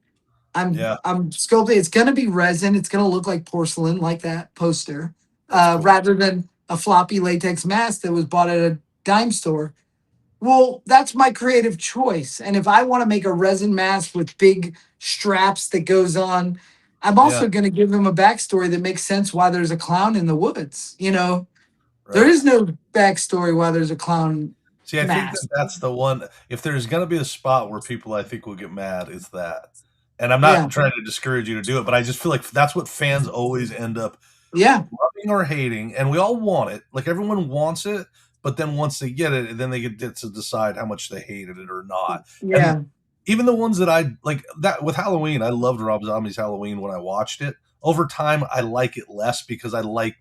Yeah. I'm sculpting, it's gonna be resin, it's gonna look like porcelain like that poster. That's cool. rather than a floppy latex mask that was bought at a dime store. Well, that's my creative choice. And if I want to make a resin mask with big straps that goes on, I'm Yeah. also going to give them a backstory that makes sense why there's a clown in the woods. There Right. is no backstory why there's a clown See, I think that mask. that's the one. If there's going to be a spot where people I think will get mad, it's that. And I'm not Yeah. trying to discourage you to do it, but I just feel like that's what fans always end up Yeah. loving or hating, and we all want it. Like everyone wants it, but then once they get it, then they get to decide how much they hated it or not. And Yeah. even the ones that I like that with Halloween, I loved Rob Zombie's Halloween when I watched it. Over time, I like it less because I like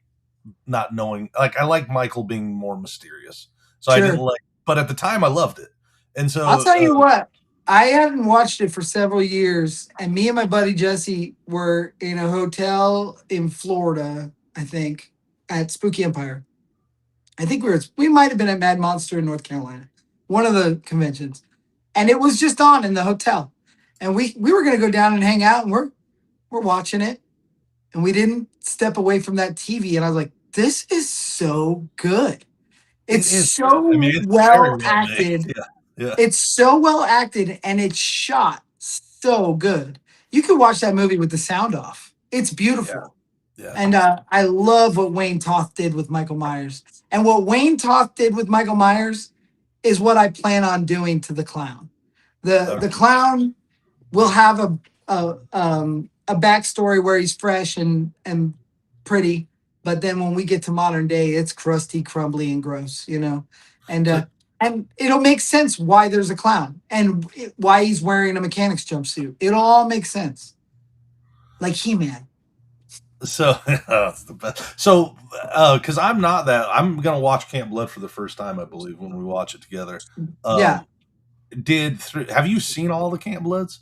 not knowing. Like I like Michael being more mysterious, so I didn't Sure. like. But at the time, I loved it, and I'll so tell you what, I hadn't watched it for several years, and me and my buddy Jesse were in a hotel in Florida, I think, at Spooky Empire. I think we might have been at Mad Monster in North Carolina, one of the conventions, and it was just on in the hotel, and we were gonna go down and hang out, and we're watching it, and we didn't step away from that TV, and I was like, this is so good. it It's is good. I mean, so it's very well well made. acted. Yeah, yeah, It's so well acted and it's shot so good. You could watch that movie with the sound off. It's yeah, beautiful. yeah. And I love what Wayne Toth did with Michael Myers. And what Wayne Toth did with Michael Myers is what I plan on doing to the clown. The Okay. clown will have a backstory where he's fresh and pretty, but then when we get to modern day, it's crusty, crumbly, and gross. And So, and it'll make sense why there's a clown and why he's wearing a mechanic's jumpsuit. It'll all make sense, like He-Man. so that's the best. So, because I'm not that, I'm gonna watch Camp Blood for the first time, I believe, when we watch it together. Yeah. Um, have you seen all the Camp Bloods?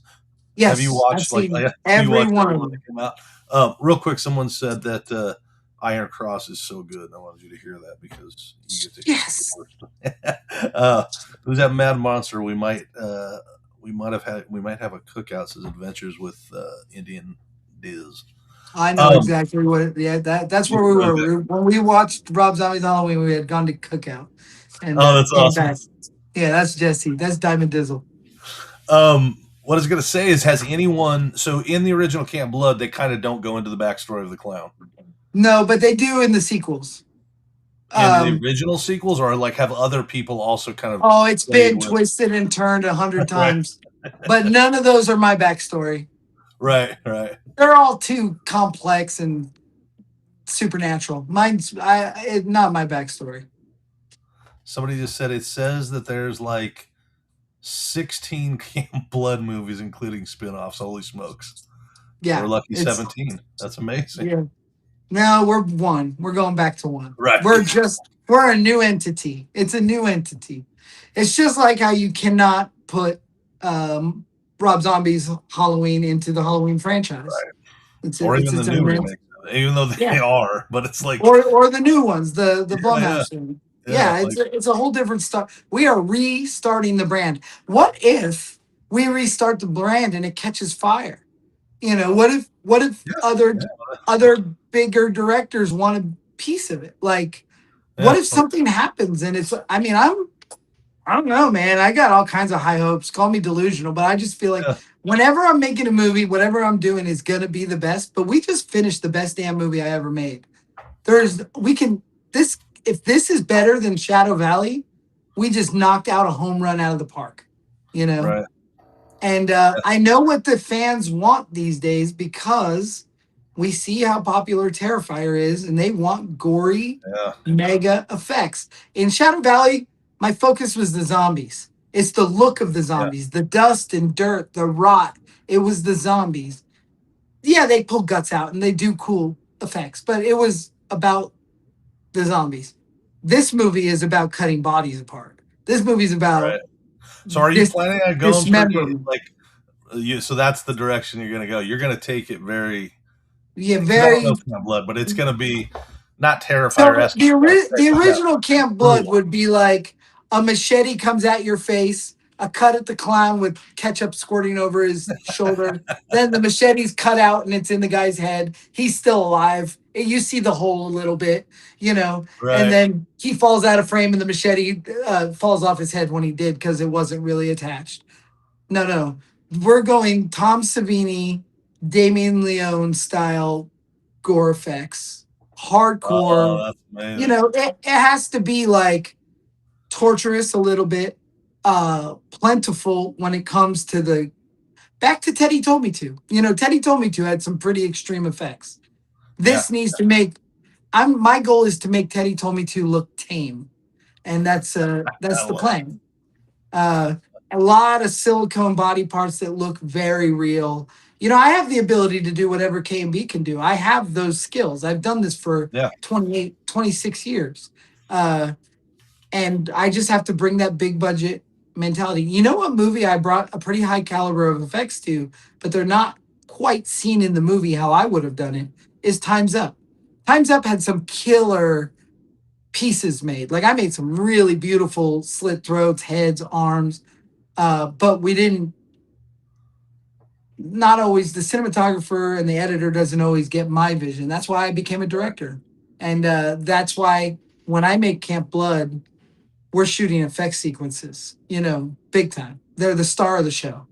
Have you Yes, I've watched like seen have you every watched one every of one that them. came out? Real quick, someone said that Iron Cross is so good. I wanted you to hear that because you get to hear it Yes. first. Who's that Mad Monster? We might have a cookout. Says Adventures with Indian Diz. I know Um, exactly what yeah, that's where we were. okay. When we watched Rob Zombie's Halloween, we had gone to cookout and Oh, that's came awesome. back. Yeah, that's Jesse. That's Diamond Dizzle. What I was going to say is, has anyone? So in the original Camp Blood, they kind of don't go into the backstory of the clown. No, but they do in the sequels. In the Um, original sequels, or like have other people also kind of oh, it's played been with? twisted and turned 100 Right, times, but none of those are my backstory. right, right. They're all too complex and supernatural. Not my backstory. Somebody just said it says that there's like 16 Camp Blood movies, including spin-offs. Holy smokes. We're Yeah, lucky it's 17. That's amazing. yeah. No, we're one. We're going back to one. Right. We're a new entity. It's a new entity. It's just like how you cannot put Rob Zombie's Halloween into the Halloween franchise. Right. It's Or it's even the its new own entity. remakes, even though they Yeah. are, but it's like, Or the new ones, the yeah, yeah, Blumhouse thing. yeah. Yeah, Like, it's a whole different stuff. We are restarting the brand. What if we restart the brand and it catches fire? What if yeah, other bigger directors want a piece of it? Like, what yeah, if something happens and it's I mean, I don't know, man. I got all kinds of high hopes. Call me delusional, but I just feel like yeah, whenever I'm making a movie, whatever I'm doing is gonna be the best. But we just finished the best damn movie I ever made. There's we can this if this is better than Shadow Valley, we just knocked out a home run out of the park. You know? right. And I know what the fans want these days because we see how popular Terrifier is, and they want gory, Yeah, mega effects. In Shadow Valley, my focus was the zombies. It's the look of the yeah, zombies, the dust and dirt, the rot. It was the zombies. Yeah, they pull guts out and they do cool effects, but it was about the zombies. This movie is about cutting bodies apart. This movie's right. about So are you dis- planning on going pretty dismembering. like so that's the direction you're going to go. You're going to take it very, Yeah, because I don't very. know Camp Blood, but it's going to be not Terrifier So esque. the original Camp Blood Brutal. would be like a machete comes at your face, a cut at the clown with ketchup squirting over his shoulder. Then the machete's cut out and it's in the guy's head. He's still alive. You see the hole a little bit, and Right. then he falls out of frame and the machete falls off his head when he did because it wasn't really attached. No, no. We're going Tom Savini, Damien Leone style gore effects, Oh, hardcore. that's amazing. It has to be like torturous a little bit, plentiful when it comes to the back to Teddy Told Me To. Teddy Told Me To had some pretty extreme effects. Yeah, This needs to make I'm my goal is to make Teddy Told Me To look tame. And I that's the love it. plan. Uh, a lot of silicone body parts that look very real. I have the ability to do whatever K&B can do. I have those skills. I've done this for Yeah, 28, 26 years. Uh, and I just have to bring that big budget mentality. You know what movie I brought a pretty high caliber of effects to, but they're not quite seen in the movie how I would have done it, is Time's Up. Time's Up had some killer pieces made. Like I made some really beautiful slit throats, heads, arms, but we didn't. Not always the cinematographer and the editor doesn't always get my vision. That's why I became a director, and that's why when I make Camp Blood, we're shooting effects sequences. Big time. They're the star of the show.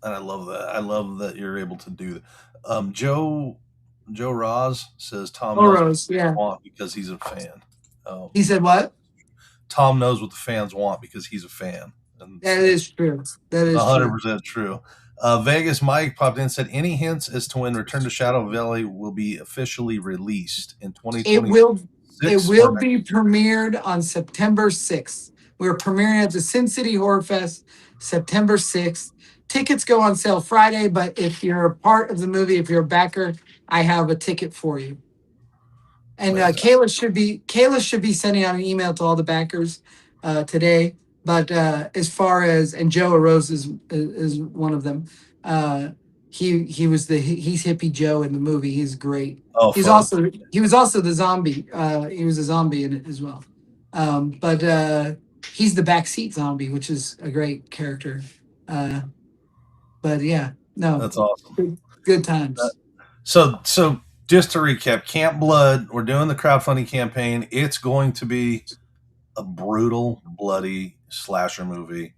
and I love that. I love that you're able to do that. Joe Roz says Tom Oh, knows what Rose, fans yeah. want because he's a fan. He said what? Tom knows what the fans want because he's a fan, and That it's is true. That is true. 100% true. Vegas Mike popped in and said, "Any hints as to when Return to Shadow Valley will be officially released in It will it 2026 or will next?" be premiered on September 6th. We're premiering at the Sin City Horror Fest September 6th. Tickets go on sale Friday, but if you're a part of the movie, if you're a backer, I have a ticket for you. And Fantastic. Kayla should be sending out an email to all the backers today. But as far as and Joe Arose is one of them. Uh, he was he's hippie Joe in the movie. He's great. Oh, fun. He was also the zombie. He was a zombie in it as well. But he's the backseat zombie, which is a great character. Uh, but yeah, no, That's awesome. good times. So just to recap, Camp Blood, we're doing the crowdfunding campaign. It's going to be a brutal, bloody slasher movie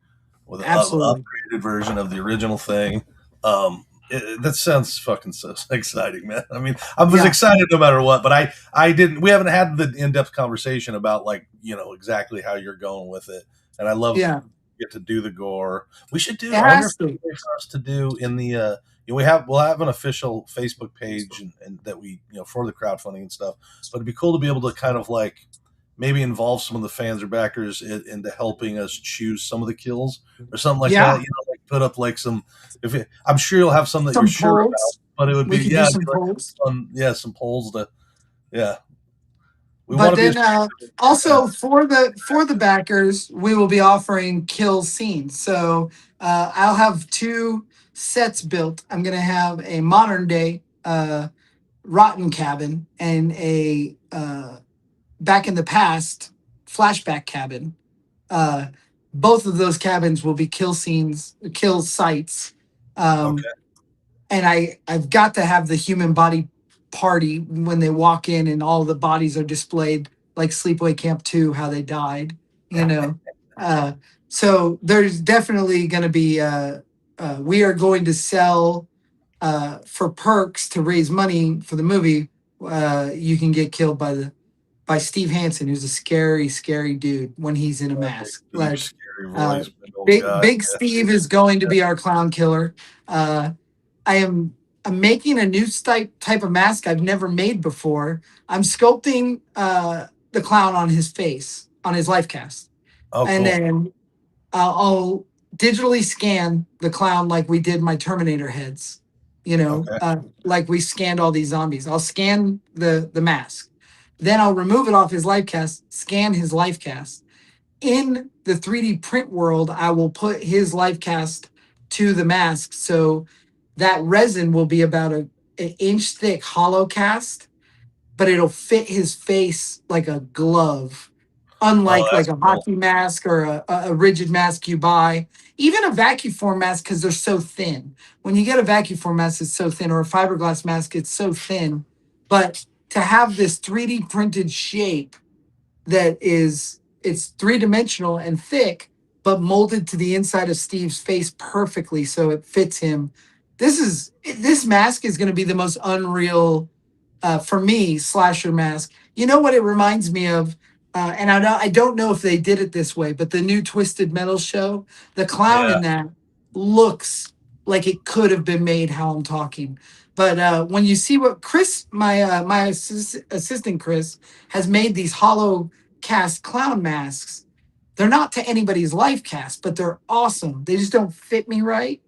with an Absolutely. upgraded version of the original thing. That sounds fucking so exciting, man. I mean, I was Yeah. excited no matter what, but I didn't. We haven't had the in depth conversation about like exactly how you're going with it, and I love Yeah. get to do the gore. We should do. It I wonder if has there's to. a way for us to do in the. We'll have an official Facebook page and that we for the crowdfunding and stuff. But it'd be cool to be able to kind of like maybe involve some of the fans or backers into helping us choose some of the kills or something like that. Yeah. Like put up like some. I'm sure you'll have some that you're Some sure about, polls. but it would be We could do it'd be some like polls. some some polls to yeah. We But want to be then also fantastic. for the backers, we will be offering kill scenes. So I'll have two sets built. I'm gonna have a modern day rotten cabin and a back in the past flashback cabin. Uh, both of those cabins will be kill scenes, kill sites. Um, Okay, and I've got to have the human body party when they walk in and all the bodies are displayed like Sleepaway Camp 2, how they died, you know. Uh, so there's definitely going to be we are going to sell for perks to raise money for the movie. You can get killed by Steve Hansen, who's a scary, scary dude when he's in a mask. deep Like scary uh, voice, big old Big guy. Big Steve is going to be our clown killer. Uh, I am I'm making a new type of mask I've never made before. I'm sculpting the clown on his face, on his life cast. Oh, And cool. then I'll digitally scan the clown like we did my Terminator heads, Okay, like we scanned all these zombies. I'll scan the mask. Then I'll remove it off his life cast, scan his life cast. In the 3D print world, I will put his life cast to the mask. So that resin will be about an inch thick hollow cast, but it'll fit his face like a glove. Oh, unlike like that's a cool. hockey mask or a rigid mask you buy. Even a vacuum form mask, because they're so thin. When you get a vacuum form mask, it's so thin, or a fiberglass mask, it's so thin. But to have this 3D printed shape that is it's three-dimensional and thick, but molded to the inside of Steve's face perfectly so it fits him. This mask is going to be the most unreal for me slasher mask. You know what it reminds me of? And I don't know if they did it this way, but the new Twisted Metal show, the clown Yeah, in that looks like it could have been made how I'm talking. But when you see what Chris, my assistant Chris, has made these hollow cast clown masks, they're not to anybody's life cast, but they're awesome. They just don't fit me right.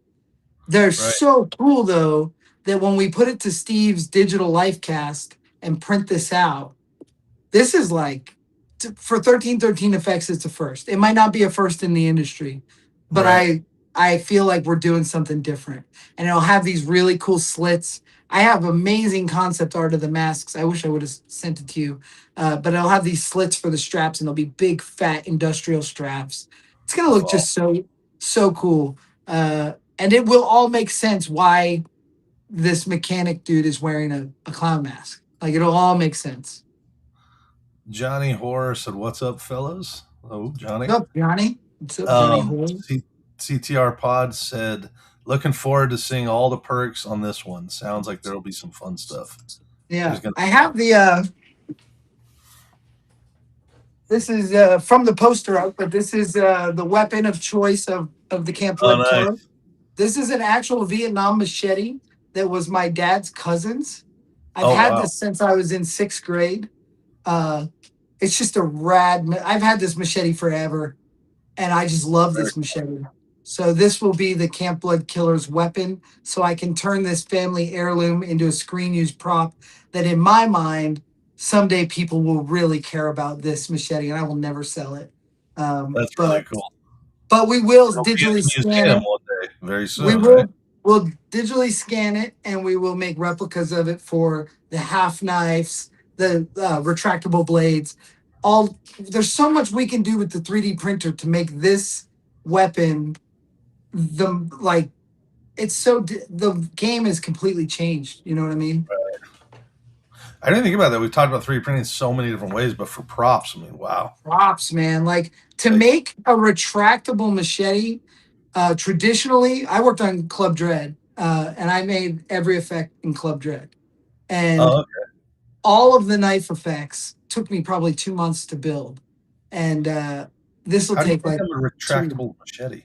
They're right. so cool though that when we put it to Steve's digital life cast and print this out, this is like for 1313 effects, it's a first. It might not be a first in the industry, but Right. I feel like we're doing something different. And it'll have these really cool slits. I have amazing concept art of the masks. I wish I would have sent it to you. But it'll have these slits for the straps and they'll be big, fat industrial straps. It's gonna That's look all. just so cool. And it will all make sense why this mechanic dude is wearing a clown mask. Like it'll all make sense. Johnny Horror said, "What's up, fellas?" Oh, Johnny. What's up, Johnny? What's up, Johnny Um, Horn? C- CTR Pod said, "Looking forward to seeing all the perks on this one. Sounds like there'll be some fun stuff." There's Yeah, gonna. I have the. This is from the poster up, but this is the weapon of choice of the Camp Oh, Blood Killer. nice. This is an actual Vietnam machete that was my dad's cousin's. I've Oh, had wow. this since I was in sixth grade. Uh, it's just a rad. I've had this machete forever, and I just love Very this machete. So this will be the Camp Blood Killer's weapon. So I can turn this family heirloom into a screen use prop that, in my mind, someday people will really care about this machete, and I will never sell it. Um, That's really but cool. but we will It'll be in digitally the scan museum it. one day, very We soon, right? will digitally scan it, and we will make replicas of it for the half knives, the retractable blades. All there's so much we can do with the 3D printer to make this weapon the like it's so the game is completely changed. You know what I mean? I didn't think about that. We've talked about 3D printing so many different ways, but for props, I mean, wow. Props, man. Like to Like, make a retractable machete. Traditionally, I worked on Club Dread, and I made every effect in Club Dread, oh, and okay. all of the knife effects took me probably 2 months to build, and this will How do you take make like them a two. retractable machete?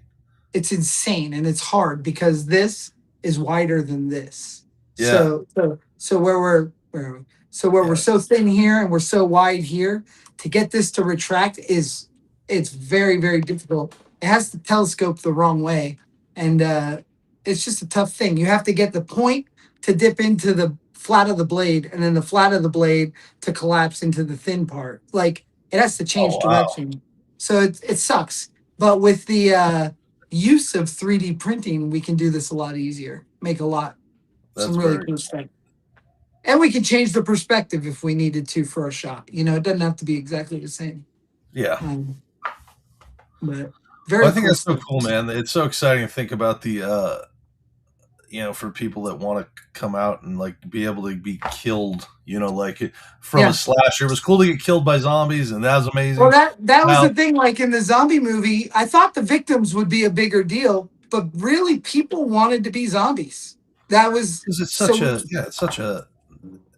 It's insane and it's hard because this is wider than this. Yeah, So where are we? So where we're yeah. so thin here and we're so wide here, to get this to retract is it's very difficult. It has to telescope the wrong way, and it's just a tough thing. You have to get the point to dip into the flat of the blade, and then the flat of the blade to collapse into the thin part. Like it has to Oh, change wow. direction. So it sucks. But with the use of 3D printing, we can do this a lot easier, make a lot, That's some really very cool cool. stuff. And we can change the perspective if we needed to for a shot. You know, it doesn't have to be exactly the same. Yeah. Um, but Well, I very think cool that's so stuff. cool, man. It's so exciting to think about the, for people that want to come out and like be able to be killed, like from a Yeah. slasher. It was cool to get killed by zombies, and that was Well, amazing. that was Now, the thing. Like in the zombie movie, I thought the victims would be a bigger deal, but really, people wanted to be zombies. That was because so. it's such a,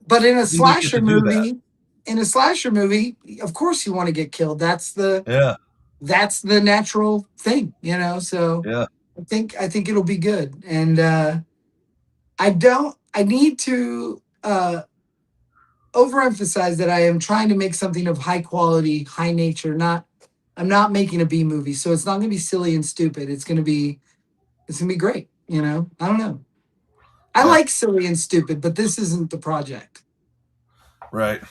But you didn't get to do that. in a slasher movie, of course you want to get killed. Yeah, That's the natural thing, you know. So yeah, I think it'll be good, and I need to overemphasize that I am trying to make something of high quality, high nature. Not I'm not making a B movie, so it's not going to be silly and stupid. It's gonna be great. You know, I don't know. I yeah, like silly and stupid, but this isn't the project. right.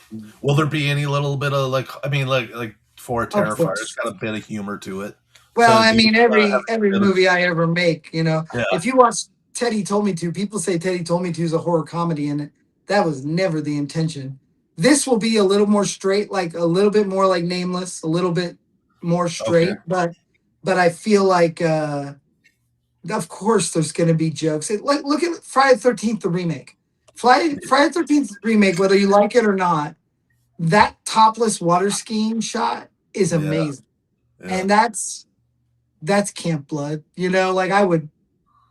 Will there be any little bit of like, I mean, like for a Of Terrifier, it's course. got a bit of humor to it, Well, so I you mean, have every a bit of, movie I ever make, yeah, if you watch Teddy Told Me To, people say Teddy Told Me To is a horror comedy, and that was never the intention. This will be a little more straight, like a little bit more like Nameless, a little bit more Okay. straight, but I feel like of course there's going to be jokes. Like look at Friday the 13th the remake. Friday the 13th remake, whether you like it or not, that topless water skiing shot is Yeah. amazing. Yeah. And that's Camp Blood. Like I would,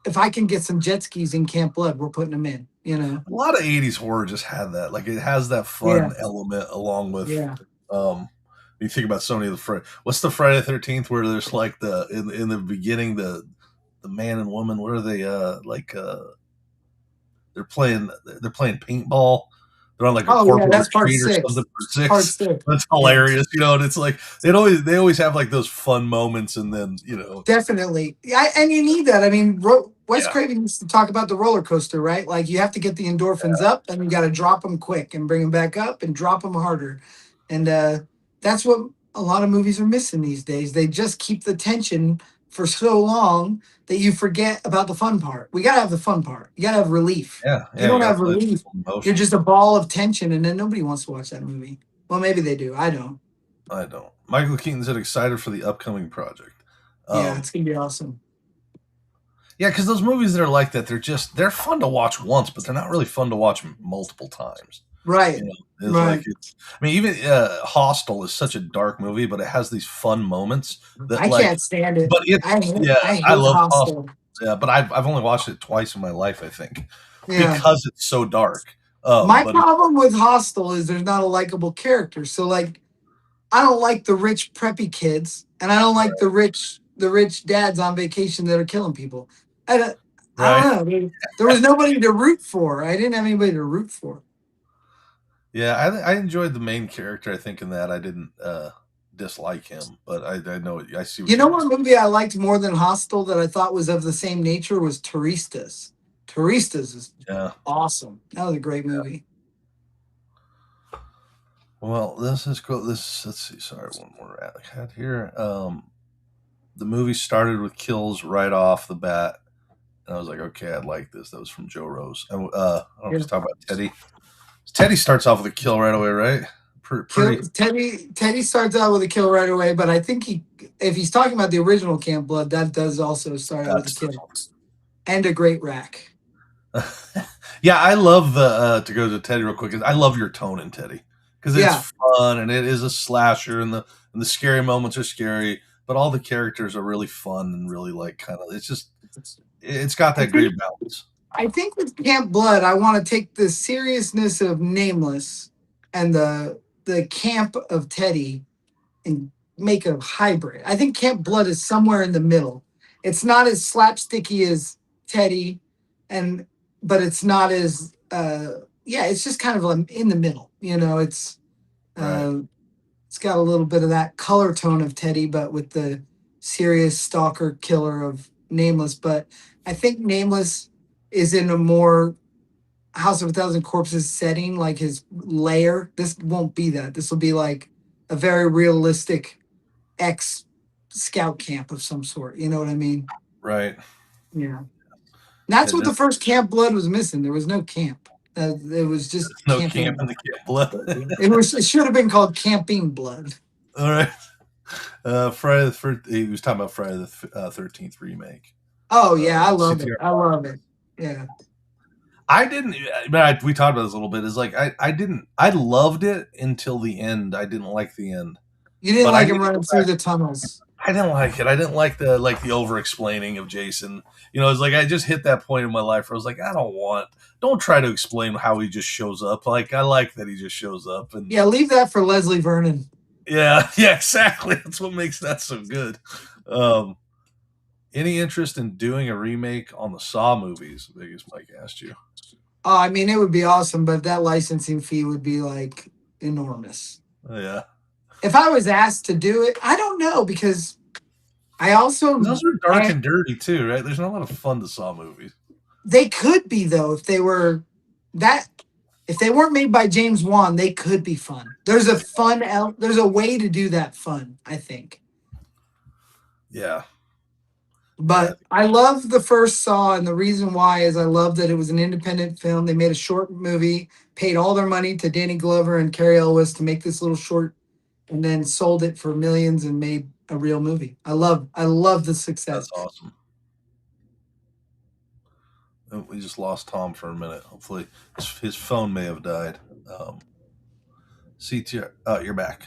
if I can get some jet skis in Camp Blood, we're putting them in. A lot of '80s horror just had that. Like it has that Yeah. fun element along with. Yeah. You think about so many of the what's the Friday the 13th where there's like in the beginning the man and woman, what are they they're playing paintball. They're on like a Oh yeah, corporate that's part retreat or something six. for Part six. six. That's Yeah. hilarious, and it's like they always have like those fun moments, and then Definitely. Yeah, and you need that. I mean, Wes yeah, Craven used to talk about the roller coaster, right? Like you have to get the endorphins up, and you got to drop them quick and bring them back up and drop them harder. And that's what a lot of movies are missing these days. They just keep the tension for so long that you forget about the fun part. We got to have the fun part. You got to have relief. yeah, If you yeah. You don't got to have play relief, you're emotion. just a ball of tension, and then nobody wants to watch that movie. Well, maybe they do. I don't. I don't. Michael Keaton said excited for the upcoming project. Yeah, Um, it's gonna be awesome. yeah, because those movies that are like that, they're fun to watch once, but they're not really fun to watch multiple times. Right. You know, it's like Right. I mean, even Hostel is such a dark movie, but it has these fun moments that I like. can't stand it. But it's yeah, I I hate love Hostel. Hostel. Yeah, but I've only watched it twice in my life, I think, Yeah. because it's so dark. My But problem with Hostel is there's not a likable character. So like I don't like the rich preppy kids, and I don't like the rich dads on vacation that are killing people. I right, don't know. There was nobody to root for. I didn't have anybody to root for. yeah, I enjoyed the main character. I think in that I didn't dislike him, but I know I see what You you're know trying to what say. movie I liked more than Hostel that I thought was of the same nature was Turistas. Turistas is Yeah. awesome. That was a great movie. Well, this is cool. Let's see. Sorry, one more ad I had here. The movie started with kills right off the bat, and I was like, okay, I like this. That was from Joe Rose. I don't know if Yeah. he's talking about Teddy. Teddy starts off with a kill right away, right? Pretty. Teddy starts out with a kill right away, but I think if he's talking about the original Camp Blood, that does also start out with a kill and a great rack. Yeah, I love the to go to Teddy real quick. I love your tone in Teddy because it's Yeah, fun and it is a slasher and the scary moments are scary, but all the characters are really fun and really like kind of it's got I that think great balance. I think with Camp Blood, I want to take the seriousness of Nameless and the camp of Teddy and make a hybrid. I think Camp Blood is somewhere in the middle. It's not as slapsticky as Teddy, and but it's not as yeah. It's just kind of in the middle. Right. Uh, it's got a little bit of that color tone of Teddy, but with the serious stalker killer of Nameless. But I think Nameless is in a more House of a Thousand Corpses setting, like his lair. This won't be that. This will be like a very realistic ex scout camp of some sort. You know what I mean? Right. Yeah. That's Yeah, what the there's first Camp Blood was missing. There was no camp. It was just no camp camping. in the Camp Blood. It should have been called Camping Blood. All right. Friday the first. He was talking about Friday the 13th remake. Oh yeah, I love it. CTR. I love it. Yeah. I didn't. We talked about this a little bit. Is like I didn't. I loved it until the end. I didn't like the end, You didn't but I like need him to running go through back. the tunnels. I didn't like it. I didn't like the over explaining of Jason. It's like I just hit that point in my life where I was like, don't try to explain how he just shows up. Like I like that he just shows up and Yeah, leave that for Leslie Vernon. yeah, yeah, exactly. That's what makes that so good. Um, any interest in doing a remake on the Saw movies? I guess Mike asked you. Oh, I mean, it would be awesome, but that licensing fee would be like enormous. Oh, yeah, If I was asked to do it, I don't know because I also those are dark I, and dirty too, right? There's not a lot of fun to Saw movies. they could be though if they were that if they weren't made by James Wan, they could be fun. There's a way to do that fun, I think. Yeah, Yeah, But I love the first Saw, and the reason why is I love that it was an independent film. They made a short movie, paid all their money to Danny Glover and Cary Elwes to make this little short, and then sold it for millions and made a real movie. I love the that's success. awesome. We just lost Tom for a minute. Hopefully, his phone may have died. CTR, oh, you're back.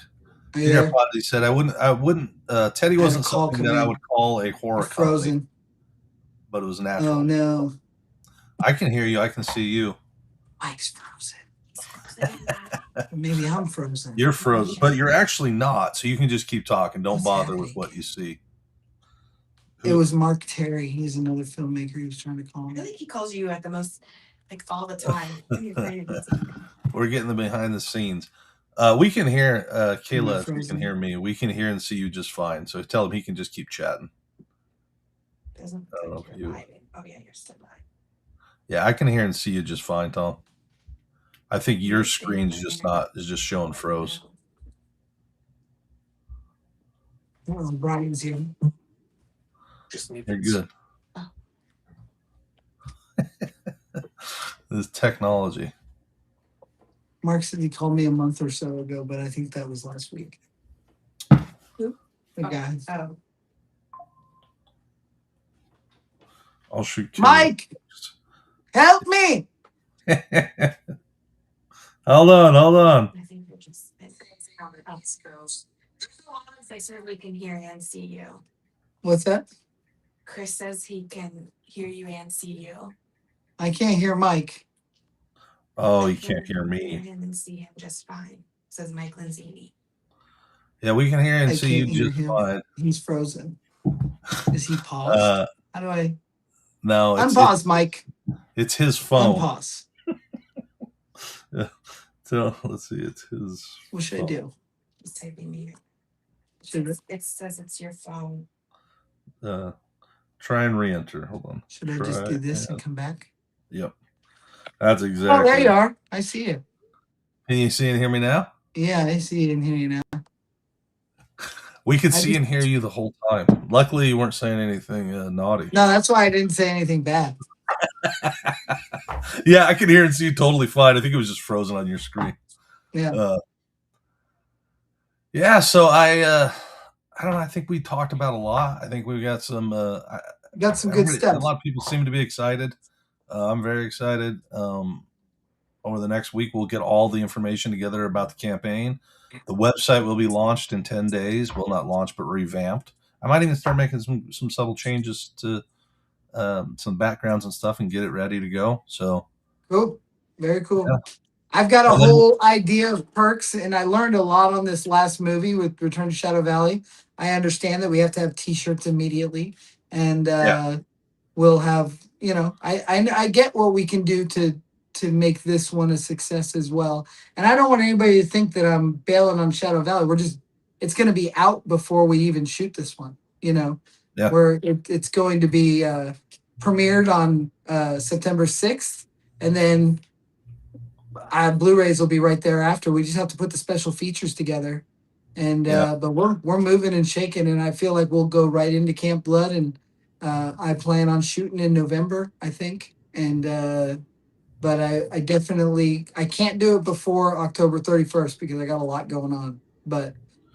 Are you TTR there? Pod, he said, I wouldn't. Teddy I had a wasn't call something come that I in. would call a You're horror comedy, frozen. but it was Oh natural. no, I can hear you. I can see you. Mike's frozen. Maybe I'm frozen. You're frozen, but you're actually not. So you can just keep talking. Don't What's bother with happening? what you see. It Who? was Mark Terry. He's another filmmaker. He was trying to call I me. think he calls you at the most, like all the time. We're getting the behind the scenes. We can hear Am I Kayla. If you can frozen? hear me, we can hear and see you just fine. So tell him he can just keep chatting. Doesn't I don't know think if you're you. live. Oh yeah, you're still live. Yeah, I can hear and see you just fine, Tom. I think your You're staying screen's live just internet. not is just showing froze. Oh, Brian's here. Just need You're this. good. This technology. Mark said he called me a month or so ago, but I think that was last week. Who? The guy. Oh, I'll shoot Kayla. Mike, help me! Hold on. I think you're just. I certainly can hear and see you. What's that? Chris says he can hear you and see you. I can't hear Mike. Oh, I you can't hear Hear me. him and see him just fine. Says Mike Lenzini. Yeah, we can hear and I see you can't hear just him. fine. He's frozen. Is he paused? How do I No, unpause, Mike? it's his phone. Unpause. So let's see, it's his. What should I do? He's typing me. Should It says it's your phone. Try and re-enter. Hold on. I just do this and come back? Yep. That's Oh, exactly. there you are. I see you. Can you see and hear me now? Yeah, I see you and hear you now. We could see and hear you the whole time. Luckily, you weren't saying anything naughty. No, that's why I didn't say anything bad. Yeah, I can hear and see you totally fine. I think it was just frozen on your screen. Yeah. Yeah, so I don't know. I think we talked about a lot. I think we got some Got some good stuff. A lot of people seem to be excited. I'm very excited. Over the next week, we'll get all the information together about the campaign. The website will be launched in 10 days. Well, not launched, but revamped. I might even start making some subtle changes to some backgrounds and stuff and get it ready to go. So Cool. Very cool. Yeah. I've got a And then- whole idea of perks, and I learned a lot on this last movie with Return to Shadow Valley. I understand that we have to have T-shirts immediately, and we'll have, I get what we can do to make this one a success as well. And I don't want anybody to think that I'm bailing on Shadow Valley. It's going to be out before we even shoot this one. Yeah. Where it's going to be premiered on September 6th, and then Blu-rays will be right there after. We just have to put the special features together, and but we're moving and shaking, and I feel like we'll go right into Camp Blood, and I plan on shooting in November, I think, and but I definitely I can't do it before October 31st because I got a lot going on. But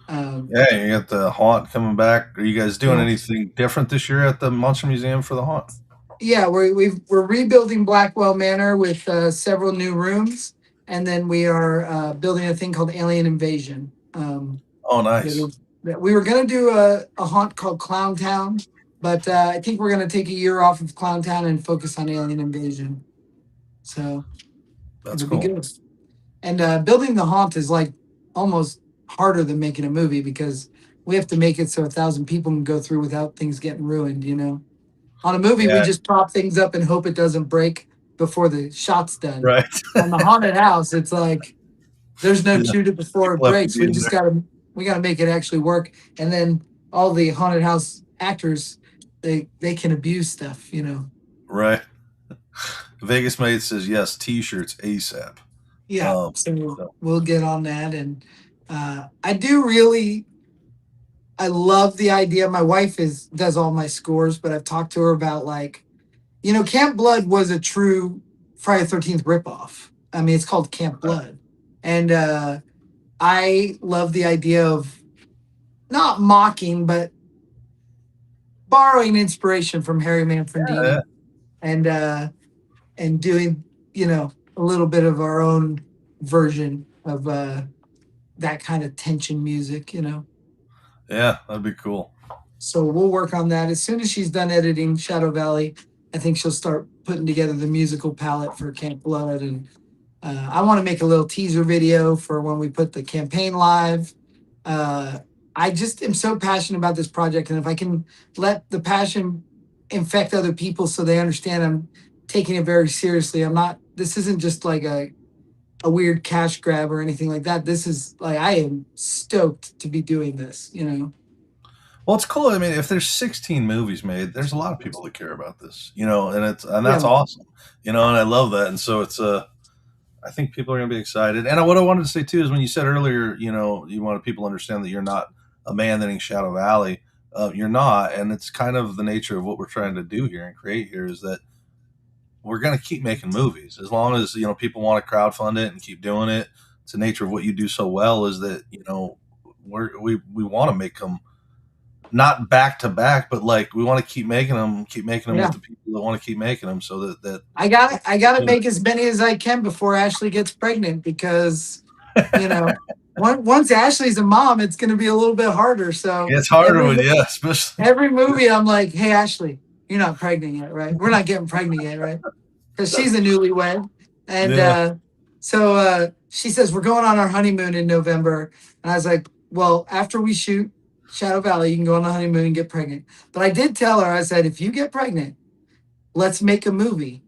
yeah, you got the haunt coming back. Are you guys doing Yeah. anything different this year at the Monster Museum for the haunt? yeah, we're rebuilding Blackwell Manor with several new rooms, and then we are building a thing called Alien Invasion. Oh, nice. That we were going to do a haunt called Clown Town, but I think we're going to take a year off of Clown Town and focus on Alien Invasion. So That's it'll be cool. good. And building the haunt is like almost harder than making a movie because we have to make it so 1,000 people can go through without things getting ruined. On a movie, we Yeah. just prop things up and hope it doesn't break before the shot's done. Right. On the haunted house, it's like there's no Yeah. shoot it before it People have to breaks. be We in just there. gotta make it actually work. And then all the haunted house actors, they can abuse stuff. Right. Vegas Mate says yes. T-shirts ASAP. Yeah. So we'll get on that, and I do really I love the idea. My wife does all my scores, but I've talked to her about like, Camp Blood was a true Friday the 13th ripoff. I mean, it's called Camp Blood. And I love the idea of not mocking, but borrowing inspiration from Harry Manfredini Yeah. and doing, a little bit of our own version of that kind of tension music. Yeah, that'd be cool. So we'll work on that. As soon as she's done editing Shadow Valley, I think she'll start putting together the musical palette for Camp Blood. And I want to make a little teaser video for when we put the campaign live. I just am so passionate about this project. And if I can let the passion infect other people so they understand I'm taking it very seriously, this isn't just like a weird cash grab or anything like that. This is like, I am stoked to be doing this. Well, it's cool. I mean, if there's 16 movies made, there's a lot of people that care about this, and that's Yeah. awesome, and I love that. And so it's I think people are going to be excited. And what I wanted to say too is when you said earlier, you wanted people to understand that you're not abandoning Shadow Valley. You're not, and it's kind of the nature of what we're trying to do here and create here is that we're going to keep making movies as long as people want to crowdfund it and keep doing it. It's the nature of what you do so well is that we want to make them not back to back, but like we want to keep making them Yeah. with the people that want to keep making them. So that I got to make as many as I can before Ashley gets pregnant because, once Ashley's a mom, it's going to be a little bit harder. So it's harder especially every movie, I'm like, hey, Ashley, you're not pregnant yet, right? We're not getting pregnant yet, right? Because she's a newlywed. And so she says, we're going on our honeymoon in November. And I was like, well, after we shoot Shadow Valley, you can go on the honeymoon and get pregnant. But I did tell her, I said, if you get pregnant, let's make a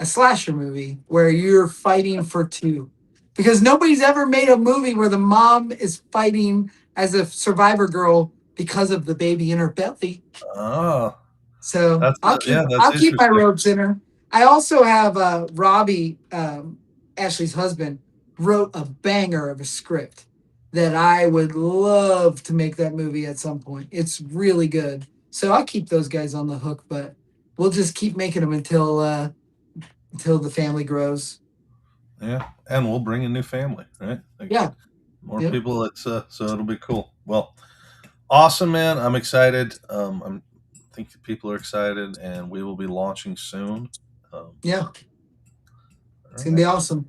slasher movie where you're fighting for two. Because nobody's ever made a movie where the mom is fighting as a survivor girl because of the baby in her belly. Oh, So I'll keep interesting. my ropes in her. I also have Robbie, Ashley's husband, wrote a banger of a script that I would love to make that movie at some point. It's really good. So I'll keep those guys on the hook, but we'll just keep making them until the family grows. Yeah, and we'll bring a new family, right? Yeah, more people. So it'll be cool. Well, awesome, man. I'm excited. I think people are excited, and we will be launching soon. It's gonna be awesome.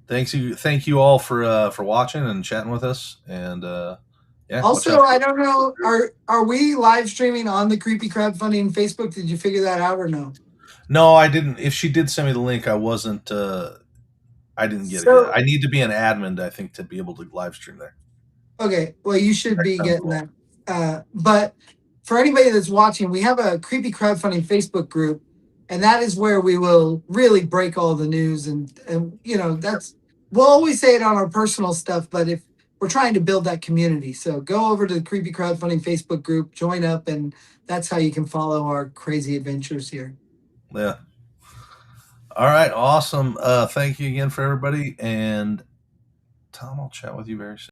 Thank you all for watching and chatting with us. And also, I don't know, are we live streaming on the Creepy Crowdfunding Facebook? Did you figure that out or no? No, I didn't. If she did send me the link, I wasn't. I didn't get it yet. I need to be an admin, I think, to be able to live stream there. Okay, well, you should be getting that. But for anybody that's watching, we have a Creepy Crowdfunding Facebook group, and that is where we will really break all the news. And we'll always say it on our personal stuff, but if we're trying to build that community, so go over to the Creepy Crowdfunding Facebook group, join up, and that's how you can follow our crazy adventures here. Yeah. All right, awesome. Thank you again for everybody, and Tom, I'll chat with you very soon.